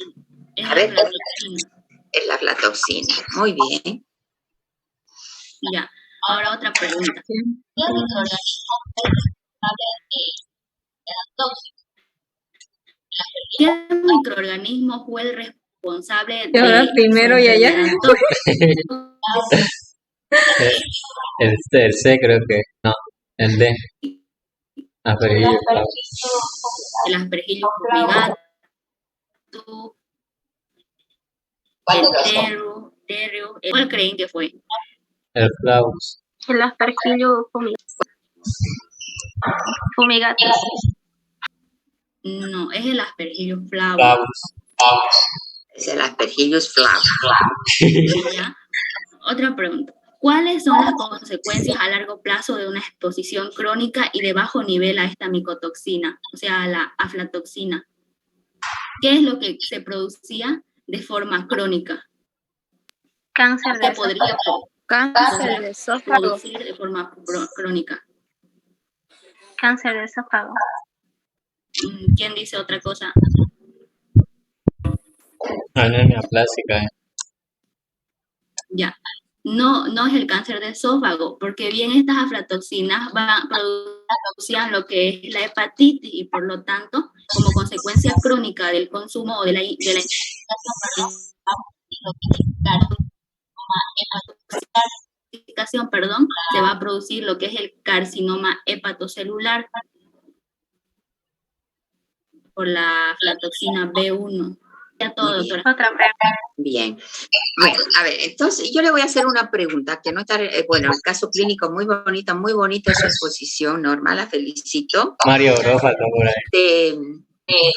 Es A la ver, aflatoxina. es la aflatoxina. Muy bien. Ya, ahora otra pregunta. ¿Qué microorganismo fue el responsable Y ahora de primero su y allá. enfermedad El C creo que, no, el D. Aspergillus flavus. el Aspergillus fumigatus, el terrio, ¿cuál creen que fue? El flavus. El Aspergillus fumigatus. No, es el Aspergillus flavus. Flavus. Es el Aspergillus flavus. ¿Ya? Otra pregunta. ¿Cuáles son las consecuencias a largo plazo de una exposición crónica y de bajo nivel a esta micotoxina, o sea, a la aflatoxina? ¿Qué es lo que se producía de forma crónica? Cáncer de ¿Qué podría Cáncer de esófago. producir de forma crónica? Cáncer de esófago. ¿Quién dice otra cosa? Anemia plástica. Ya. No es el cáncer de esófago, porque bien estas aflatoxinas producían lo que es la hepatitis y por lo tanto, como consecuencia crónica del consumo o de la intoxicación, se va a producir lo que es el carcinoma hepatocelular por la aflatoxina B1. Ya todo, doctora. Otra pregunta. Bien. Bueno, a ver, entonces yo le voy a hacer una pregunta que no está, bueno, el caso clínico muy bonita su exposición, Norma, la felicito. Mario Bro faltó por ahí.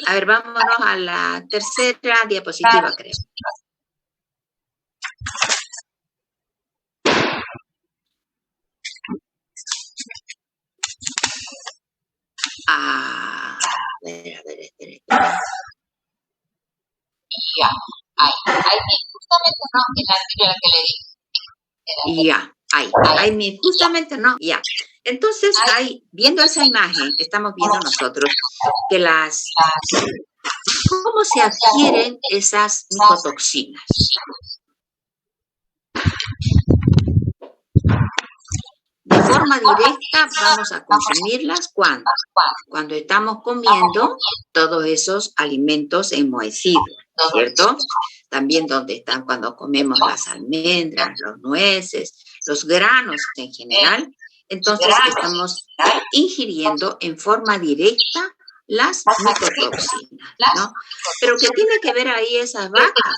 A ver, vámonos a la tercera diapositiva, creo. A ver, espera. Ya, ahí, justamente no, en la anterior que le dije. Ya, ahí, justamente no, ya. Entonces, ahí, viendo esa imagen, estamos viendo nosotros que cómo se adquieren esas micotoxinas. De forma directa vamos a consumirlas cuando estamos comiendo todos esos alimentos enmohecidos, ¿cierto? También donde están cuando comemos las almendras, los nueces, los granos en general. Entonces estamos ingiriendo en forma directa las micotoxinas, ¿no? Pero ¿qué tiene que ver ahí esas vacas?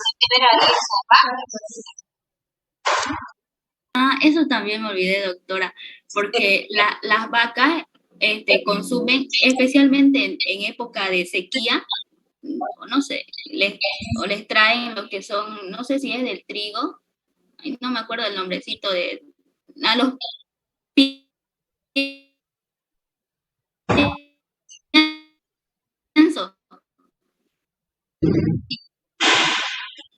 Eso también me olvidé, doctora, porque las vacas consumen, especialmente en época de sequía, no sé, les traen lo que son, no sé si es del trigo, no me acuerdo el nombrecito de los piensos.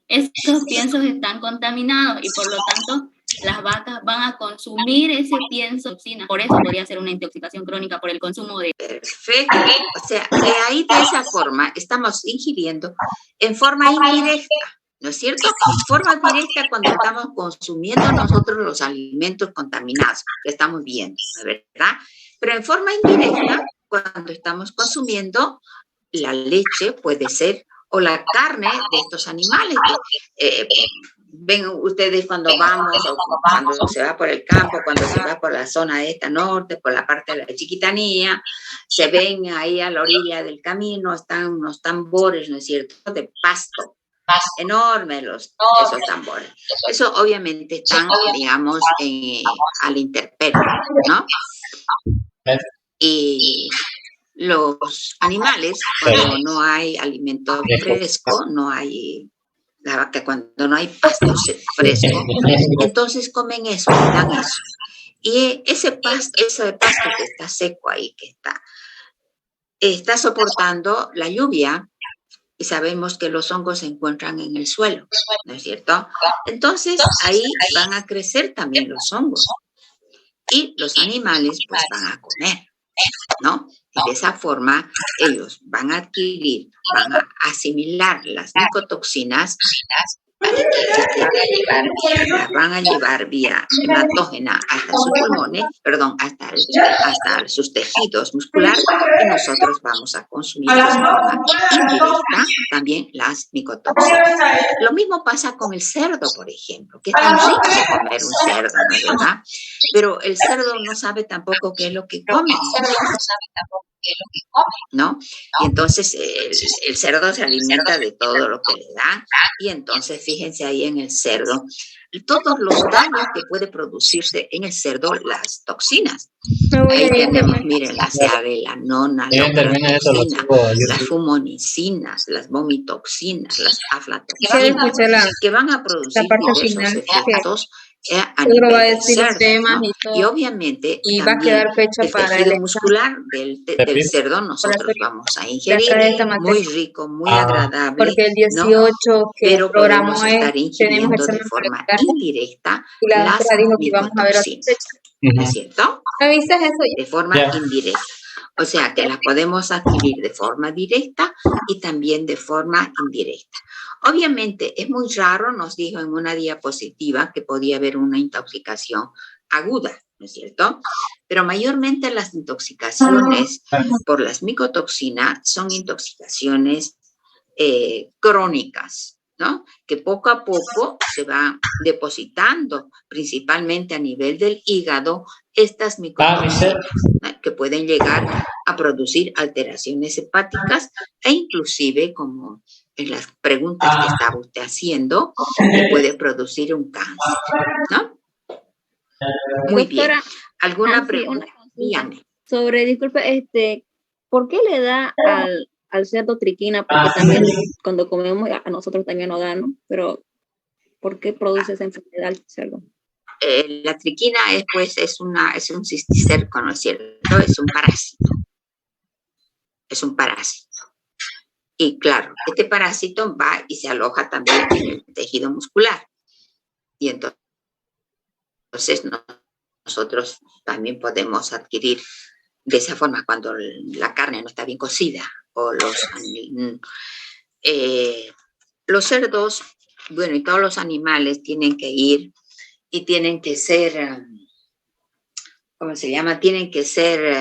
Estos piensos están contaminados y por lo tanto las vacas van a consumir ese pienso toxina. Por eso podría ser una intoxicación crónica por el consumo de... Perfecto. O sea, que ahí de esa forma estamos ingiriendo en forma indirecta, ¿no es cierto? En forma directa cuando estamos consumiendo nosotros los alimentos contaminados, que estamos viendo, ¿verdad? Pero en forma indirecta cuando estamos consumiendo la leche, puede ser, o la carne de estos animales. Ven ustedes cuando vamos, o cuando se va por el campo, cuando se va por la zona esta norte, por la parte de la Chiquitanía, se ven ahí a la orilla del camino, están unos tambores, ¿no es cierto?, de pasto, enormes esos tambores. Eso obviamente están, digamos, al intemperie, ¿no? Y los animales, cuando no hay alimento fresco, no hay... La vaca, cuando no hay pasto fresco, entonces comen eso, dan eso. Y ese pasto que está seco ahí, que está soportando la lluvia, y sabemos que los hongos se encuentran en el suelo, ¿no es cierto? Entonces, ahí van a crecer también los hongos. Y los animales, pues, van a comer, ¿no? Y de esa forma ellos van a adquirir, van a asimilar las micotoxinas las van a llevar vía hematógena hasta sus pulmones, hasta sus tejidos musculares, y nosotros vamos a consumir de forma indirecta también las micotoxinas. Lo mismo pasa con el cerdo, por ejemplo, que es tan rico comer un cerdo, ¿no es verdad? Pero el cerdo no sabe tampoco qué es lo que come, ¿no? Y entonces el cerdo se alimenta de todo lo que le dan, y entonces fíjense ahí en el cerdo todos los daños que puede producirse en el cerdo, las toxinas. Ahí tenemos, miren, la ceavelanona, la ocratoxina, las fumonicinas, las vomitoxinas, las aflatoxinas, que van a producir diversos efectos a nivel del cerdo, ¿no? Y obviamente también el tejido muscular del cerdo nosotros vamos a ingerir, muy rico, muy agradable, porque el 18 ¿no? Pero podemos estar ingiriendo de forma indirecta las micotoxinas, ¿no es cierto? De forma indirecta. O sea que las podemos adquirir de forma directa y también de forma indirecta. Obviamente es muy raro, nos dijo en una diapositiva, que podía haber una intoxicación aguda, ¿no es cierto? Pero mayormente las intoxicaciones por las micotoxinas son intoxicaciones crónicas, ¿no? Que poco a poco se va depositando, principalmente a nivel del hígado, estas micotoxinas, ¿no? Que pueden llegar a producir alteraciones hepáticas e inclusive, como en las preguntas que estaba usted haciendo, que puede producir un cáncer, ¿no? Muy bien. ¿Alguna pregunta? Dígame. Disculpe, ¿por qué le da al cerdo triquina? Porque también cuando comemos a nosotros también nos da, ¿no? Pero ¿por qué produce esa enfermedad el cerdo? La triquina es un cisticerco, ¿no es cierto? Es un parásito. Es un parásito. Y claro, este parásito va y se aloja también en el tejido muscular. Y entonces nosotros también podemos adquirir de esa forma cuando la carne no está bien cocida, o los cerdos, bueno, y todos los animales tienen que ir y tienen que ser, ¿cómo se llama? Tienen que ser,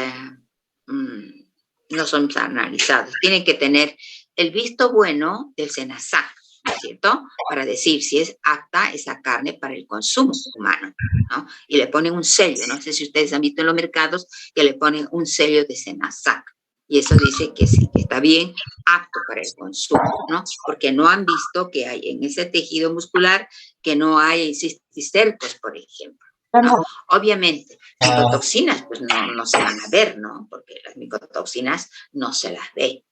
no son analizados, tienen que tener el visto bueno del SENASAC, ¿no es cierto? Para decir si es apta esa carne para el consumo humano, ¿no? Y le ponen un sello, no sé si ustedes han visto en los mercados que le ponen un sello de SENASAC. Y eso dice que sí, que está bien, apto para el consumo, ¿no? Porque no han visto que hay en ese tejido muscular que no hay cisticercos, por ejemplo, ¿no? Obviamente, micotoxinas, pues no se van a ver, ¿no? Porque las micotoxinas no se las ve,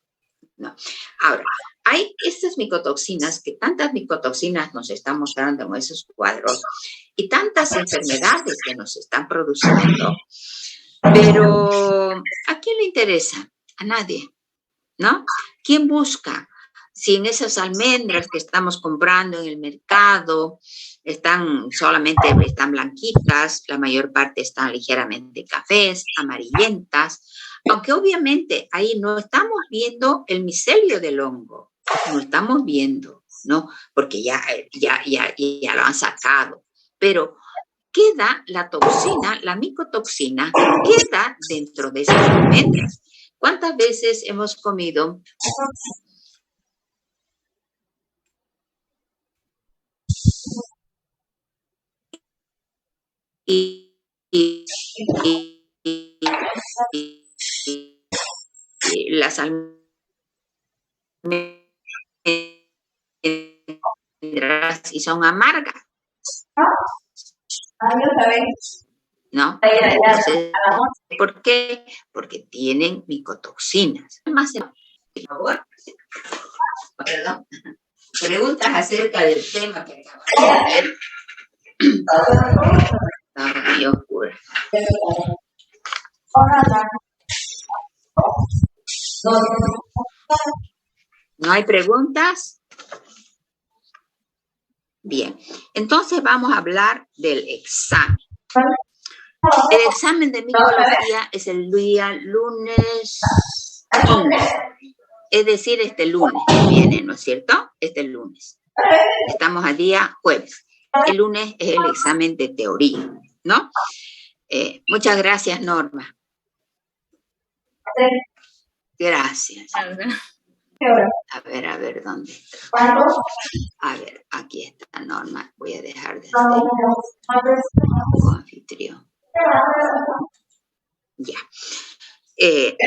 ¿no? Ahora, hay estas micotoxinas, que tantas micotoxinas nos están mostrando en esos cuadros y tantas enfermedades que nos están produciendo, pero ¿a quién le interesa? A nadie, ¿no? ¿Quién busca? Si en esas almendras que estamos comprando en el mercado están blanquitas, la mayor parte están ligeramente cafés, amarillentas, aunque obviamente ahí no estamos viendo el micelio del hongo, no estamos viendo, ¿no? Porque ya lo han sacado, pero queda la toxina, la micotoxina, queda dentro de esas almendras. ¿Cuántas veces hemos comido las almendras y son amargas? ¿No? Entonces, ¿por qué? Porque tienen micotoxinas. Por favor. Perdón. Preguntas acerca del tema que acabamos de ver. Está muy oscura. ¿No hay preguntas? Bien, entonces vamos a hablar del examen. El examen de micología es el día lunes 15, es decir, este lunes que viene, ¿no es cierto? Este lunes. Estamos a día jueves. El lunes es el examen de teoría, ¿no? Muchas gracias, Norma. Gracias. A ver, ¿dónde está? A ver, aquí está, Norma. Voy a dejar de hacer como anfitrión. Ya. Y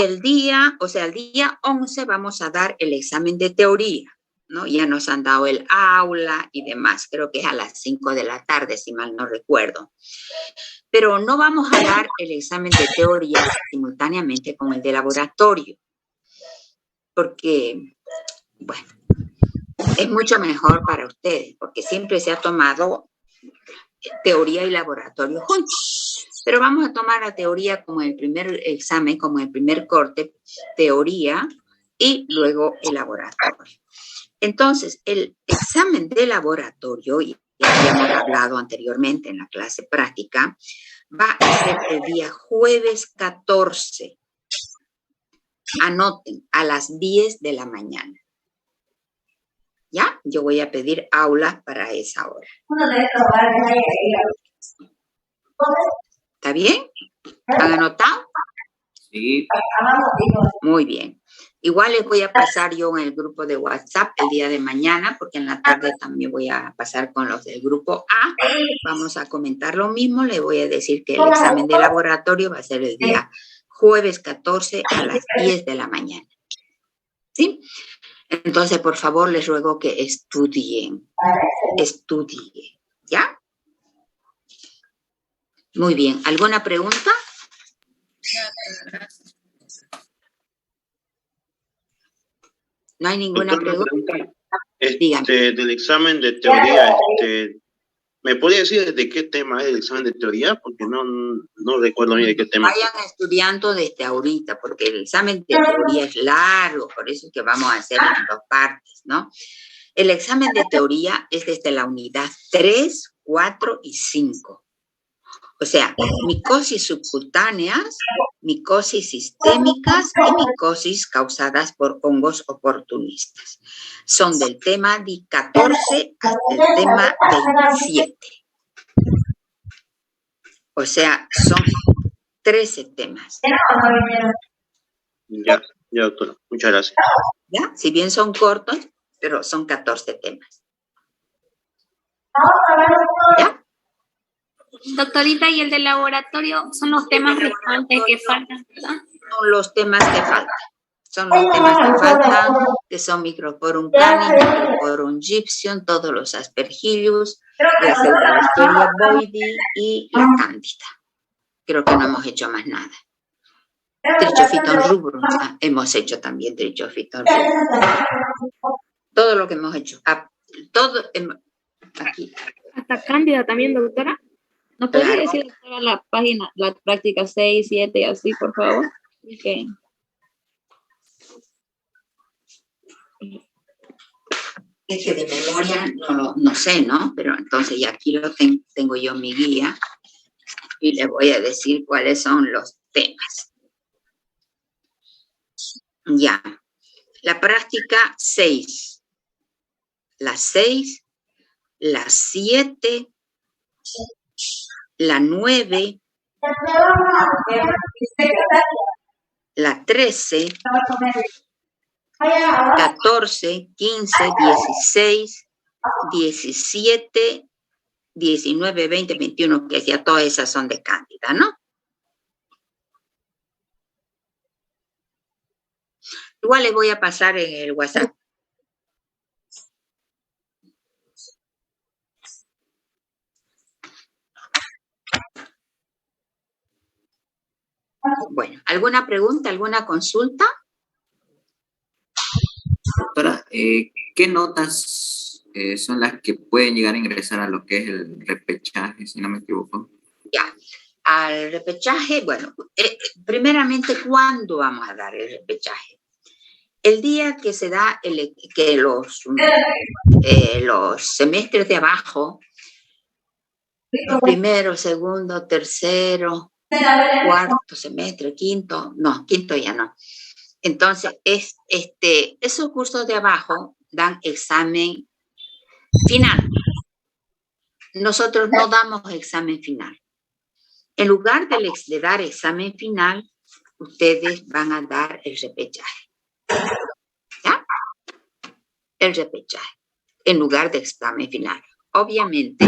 el día 11 vamos a dar el examen de teoría, ¿no? Ya nos han dado el aula y demás. Creo que es a las 5 de la tarde, si mal no recuerdo. Pero no vamos a dar el examen de teoría simultáneamente con el de laboratorio, porque, bueno, es mucho mejor para ustedes, porque siempre se ha tomado teoría y laboratorio juntos. Pero vamos a tomar la teoría como el primer examen, como el primer corte, teoría, y luego el laboratorio. Entonces, el examen de laboratorio, y ya habíamos hablado anteriormente en la clase práctica, va a ser el día jueves 14. Anoten, a las 10 de la mañana. ¿Ya? Yo voy a pedir aula para esa hora. ¿Está bien? ¿Han anotado? Sí. Muy bien. Igual les voy a pasar yo en el grupo de WhatsApp el día de mañana, porque en la tarde también voy a pasar con los del grupo A. Vamos a comentar lo mismo. Les voy a decir que el examen de laboratorio va a ser el día jueves 14 a las 10 de la mañana. ¿Sí? Entonces, por favor, les ruego que estudien. Estudien. ¿Ya? Muy bien. ¿Alguna pregunta? ¿No hay ninguna pregunta? Del examen de teoría, ¿me podría decir de qué tema es el examen de teoría? Porque no recuerdo bien de qué tema. Vayan estudiando desde ahorita, porque el examen de teoría es largo, por eso es que vamos a hacerlo en 2 partes, ¿no? El examen de teoría es desde la unidad 3, 4 y 5. O sea, micosis subcutáneas, micosis sistémicas y micosis causadas por hongos oportunistas. Son del tema 14 hasta el tema 27. O sea, son 13 temas. Ya, doctora. Muchas gracias. ¿Ya? Si bien son cortos, pero son 14 temas. ¿Ya? Doctorita, ¿y el del laboratorio son los temas restantes que faltan, verdad? Son los temas que faltan. Son los temas que faltan, que son Microsporum canis, Microsporum gypsum, todos los Aspergillus, la Pseudolisteria boydii y la Cándida. Creo que no hemos hecho más nada. Trichophyton rubrum, hemos hecho también Trichophyton rubrum. Todo lo que hemos hecho. Todo aquí. Hasta Cándida también, doctora. ¿Nos podría decir, doctora, la página, la práctica 6, 7 y así, por favor? Okay. Es que de memoria no sé, ¿no? Pero entonces ya aquí lo tengo yo mi guía y les voy a decir cuáles son los temas. Ya. La práctica 6. La 6, la 7, la 9, la 13, 14, 15, 16, 17, 19, 20, 21, que ya todas esas son de Cándida, ¿no? Igual les voy a pasar en el WhatsApp. Bueno, ¿alguna pregunta, alguna consulta? Doctora, ¿qué notas son las que pueden llegar a ingresar a lo que es el repechaje, si no me equivoco? Ya, al repechaje, bueno, primeramente, ¿cuándo vamos a dar el repechaje? El día que se da, que los semestres de abajo, primero, segundo, tercero, cuarto semestre, quinto ya no. Entonces, esos cursos de abajo dan examen final. Nosotros no damos examen final. En lugar de dar examen final, ustedes van a dar el repechaje. ¿Ya? El repechaje, en lugar de examen final. Obviamente,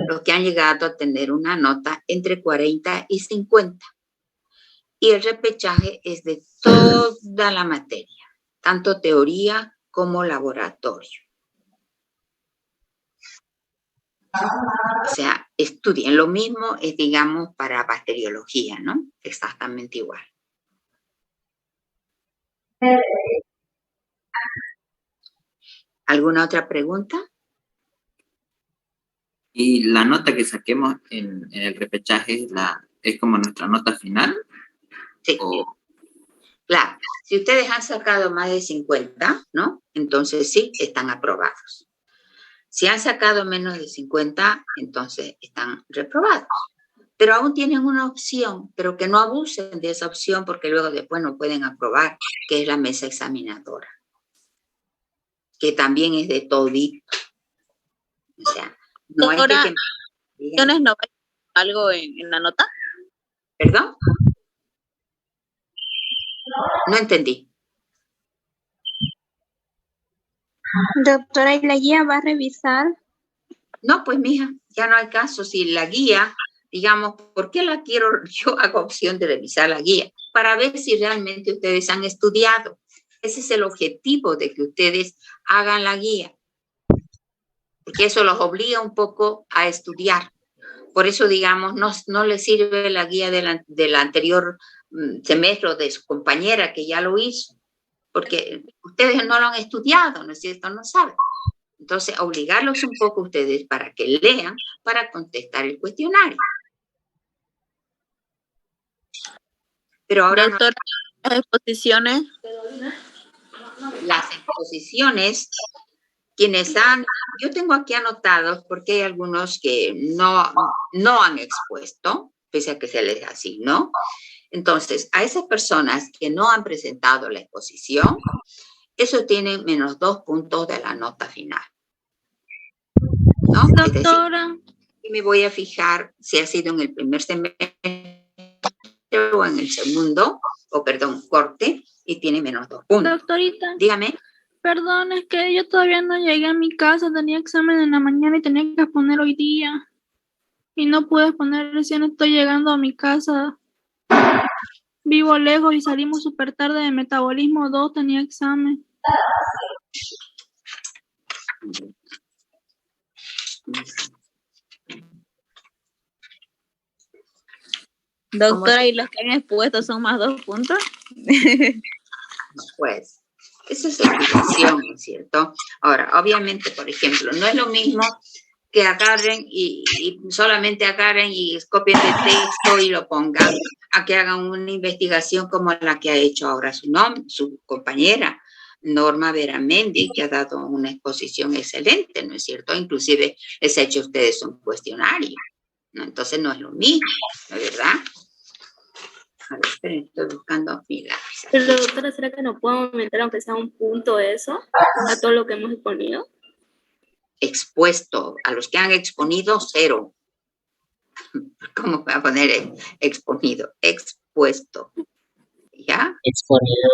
los que han llegado a tener una nota entre 40 y 50. Y el repechaje es de toda la materia, tanto teoría como laboratorio. O sea, estudien. Lo mismo es, digamos, para bacteriología, ¿no? Exactamente igual. ¿Alguna otra pregunta? Y la nota que saquemos en el repechaje es como nuestra nota final. Sí. Claro, si ustedes han sacado más de 50, ¿no? Entonces sí, están aprobados. Si han sacado menos de 50, entonces están reprobados. Pero aún tienen una opción, pero que no abusen de esa opción porque luego después no pueden aprobar, que es la mesa examinadora, que también es de todito. O sea, no hay Doctora, que... ¿no hay algo en la nota? ¿Perdón? No entendí. Doctora, ¿y la guía va a revisar? No, pues mija, ya no hay caso. Si la guía, digamos, ¿por qué la quiero? Yo hago opción de revisar la guía para ver si realmente ustedes han estudiado. Ese es el objetivo de que ustedes hagan la guía, porque eso los obliga un poco a estudiar. Por eso, digamos, no les sirve la guía del anterior semestre de su compañera que ya lo hizo, porque ustedes no lo han estudiado, ¿no es cierto? No saben. Entonces, obligarlos un poco a ustedes para que lean, para contestar el cuestionario. Pero ahora doctora, las exposiciones. Las exposiciones, yo tengo aquí anotados porque hay algunos que no han expuesto, pese a que se les asignó. Entonces, a esas personas que no han presentado la exposición, eso tiene menos 2 puntos de la nota final. ¿No? Doctora. Es decir, me voy a fijar si ha sido en el primer semestre o en el segundo, corte, y tiene menos 2 puntos. Doctorita. Dígame. Perdón, es que yo todavía no llegué a mi casa, tenía examen en la mañana y tenía que exponer hoy día. Y no pude exponer, recién estoy llegando a mi casa. Vivo lejos y salimos súper tarde de metabolismo 2, tenía examen. Doctora, ¿y los que han expuesto son más 2 puntos? Pues, eso es explicación, ¿no es cierto? Ahora, obviamente, por ejemplo, no es lo mismo que agarren y solamente agarren y copien el texto y lo pongan, a que hagan una investigación como la que ha hecho ahora su compañera, Norma Veramendi, que ha dado una exposición excelente, ¿no es cierto? Inclusive les ha hecho a ustedes un cuestionario, ¿no? Entonces no es lo mismo, ¿no es verdad? A ver, esperen, estoy buscando mi lápiz. Pero doctora, ¿será que no puedo aumentar aunque sea un punto eso a todo lo que hemos exponido? Expuesto, a los que han exponido 0. ¿Cómo voy a poner exponido? Expuesto. ¿Ya? Exponido.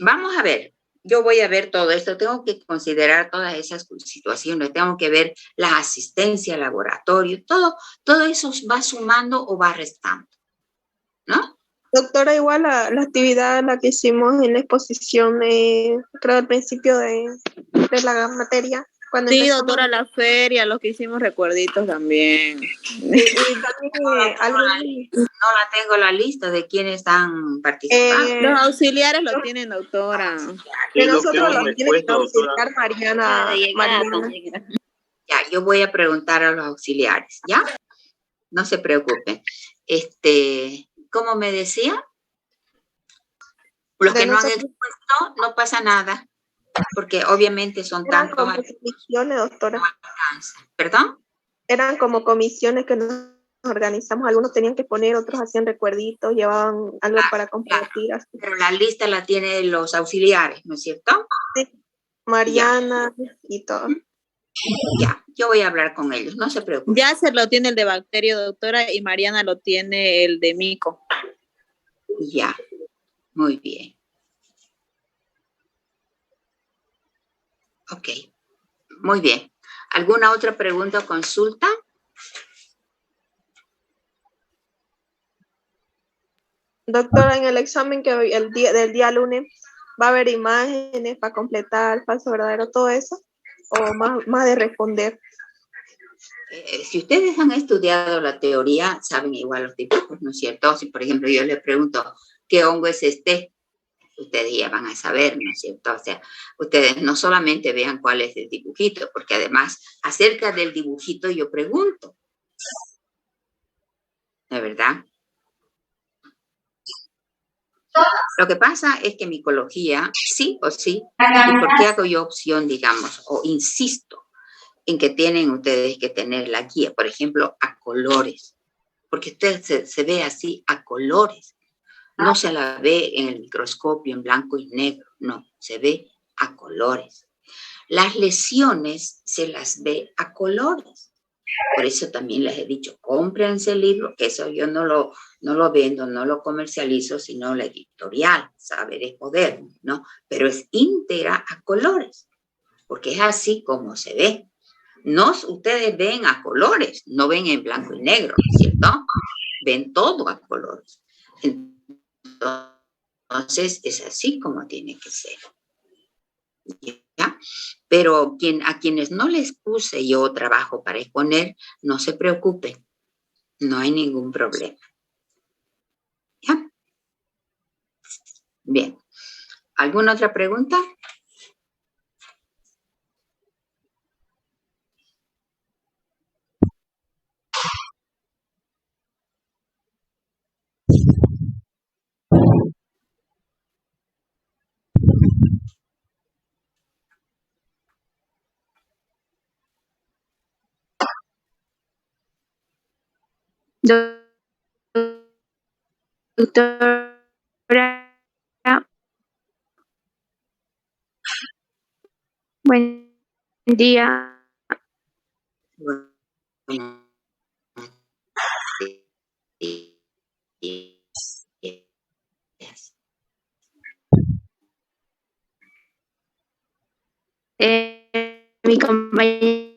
Vamos a ver, yo voy a ver todo esto, tengo que considerar todas esas situaciones, tengo que ver la asistencia al laboratorio, todo eso va sumando o va restando, ¿no? Doctora, igual la actividad la que hicimos en la exposición, creo al principio de la materia. Sí, empezamos. Doctora, la feria, lo que hicimos recuerditos también. Y también no la tengo la lista de quienes han participado. Los auxiliares lo tienen, doctora. Que nosotros lo tiene que auxiliar Mariana. Ya, yo voy a preguntar a los auxiliares, ¿ya? No se preocupen. ¿Cómo me decía? Los que no han expuesto, no pasa nada. Porque obviamente son tantos. Eran como comisiones, doctora. ¿Perdón? Eran como comisiones que no organizamos, algunos tenían que poner, otros hacían recuerditos, llevaban algo para compartir. Así. Pero la lista la tienen los auxiliares, ¿no es cierto? Sí, Mariana y todo. Ya, yo voy a hablar con ellos, no se preocupen. Ya se lo tiene el de bacterio, doctora, y Mariana lo tiene el de mico. Ya, muy bien. Ok, muy bien. ¿Alguna otra pregunta o consulta? Doctora, en el examen que del día lunes, ¿va a haber imágenes para completar falso verdadero, todo eso? ¿O más de responder? Si ustedes han estudiado la teoría, saben igual los dibujos, ¿no es cierto? Si, por ejemplo, yo les pregunto, ¿qué hongo es este? Ustedes ya van a saber, ¿no es cierto? O sea, ustedes no solamente vean cuál es el dibujito, porque además, acerca del dibujito yo pregunto. ¿De verdad? Lo que pasa es que micología, sí o sí, ¿y por qué hago yo opción, digamos, o insisto en que tienen ustedes que tener la guía, por ejemplo, a colores? Porque usted se ve así a colores. No se la ve en el microscopio en blanco y negro, no, se ve a colores. Las lesiones se las ve a colores. Por eso también les he dicho, cómprense el libro, que eso yo no lo vendo, no lo comercializo, sino la editorial, Saber es Poder, ¿no? Pero es íntegra a colores, porque es así como se ve. No, ustedes ven a colores, no ven en blanco y negro, ¿cierto? Ven todo a colores. Entonces, es así como tiene que ser. ¿Ya? Pero a quienes no les puse yo trabajo para exponer, no se preocupen. No hay ningún problema. ¿Ya? Bien. ¿Alguna otra pregunta? Doctora, buen día. Mi compañera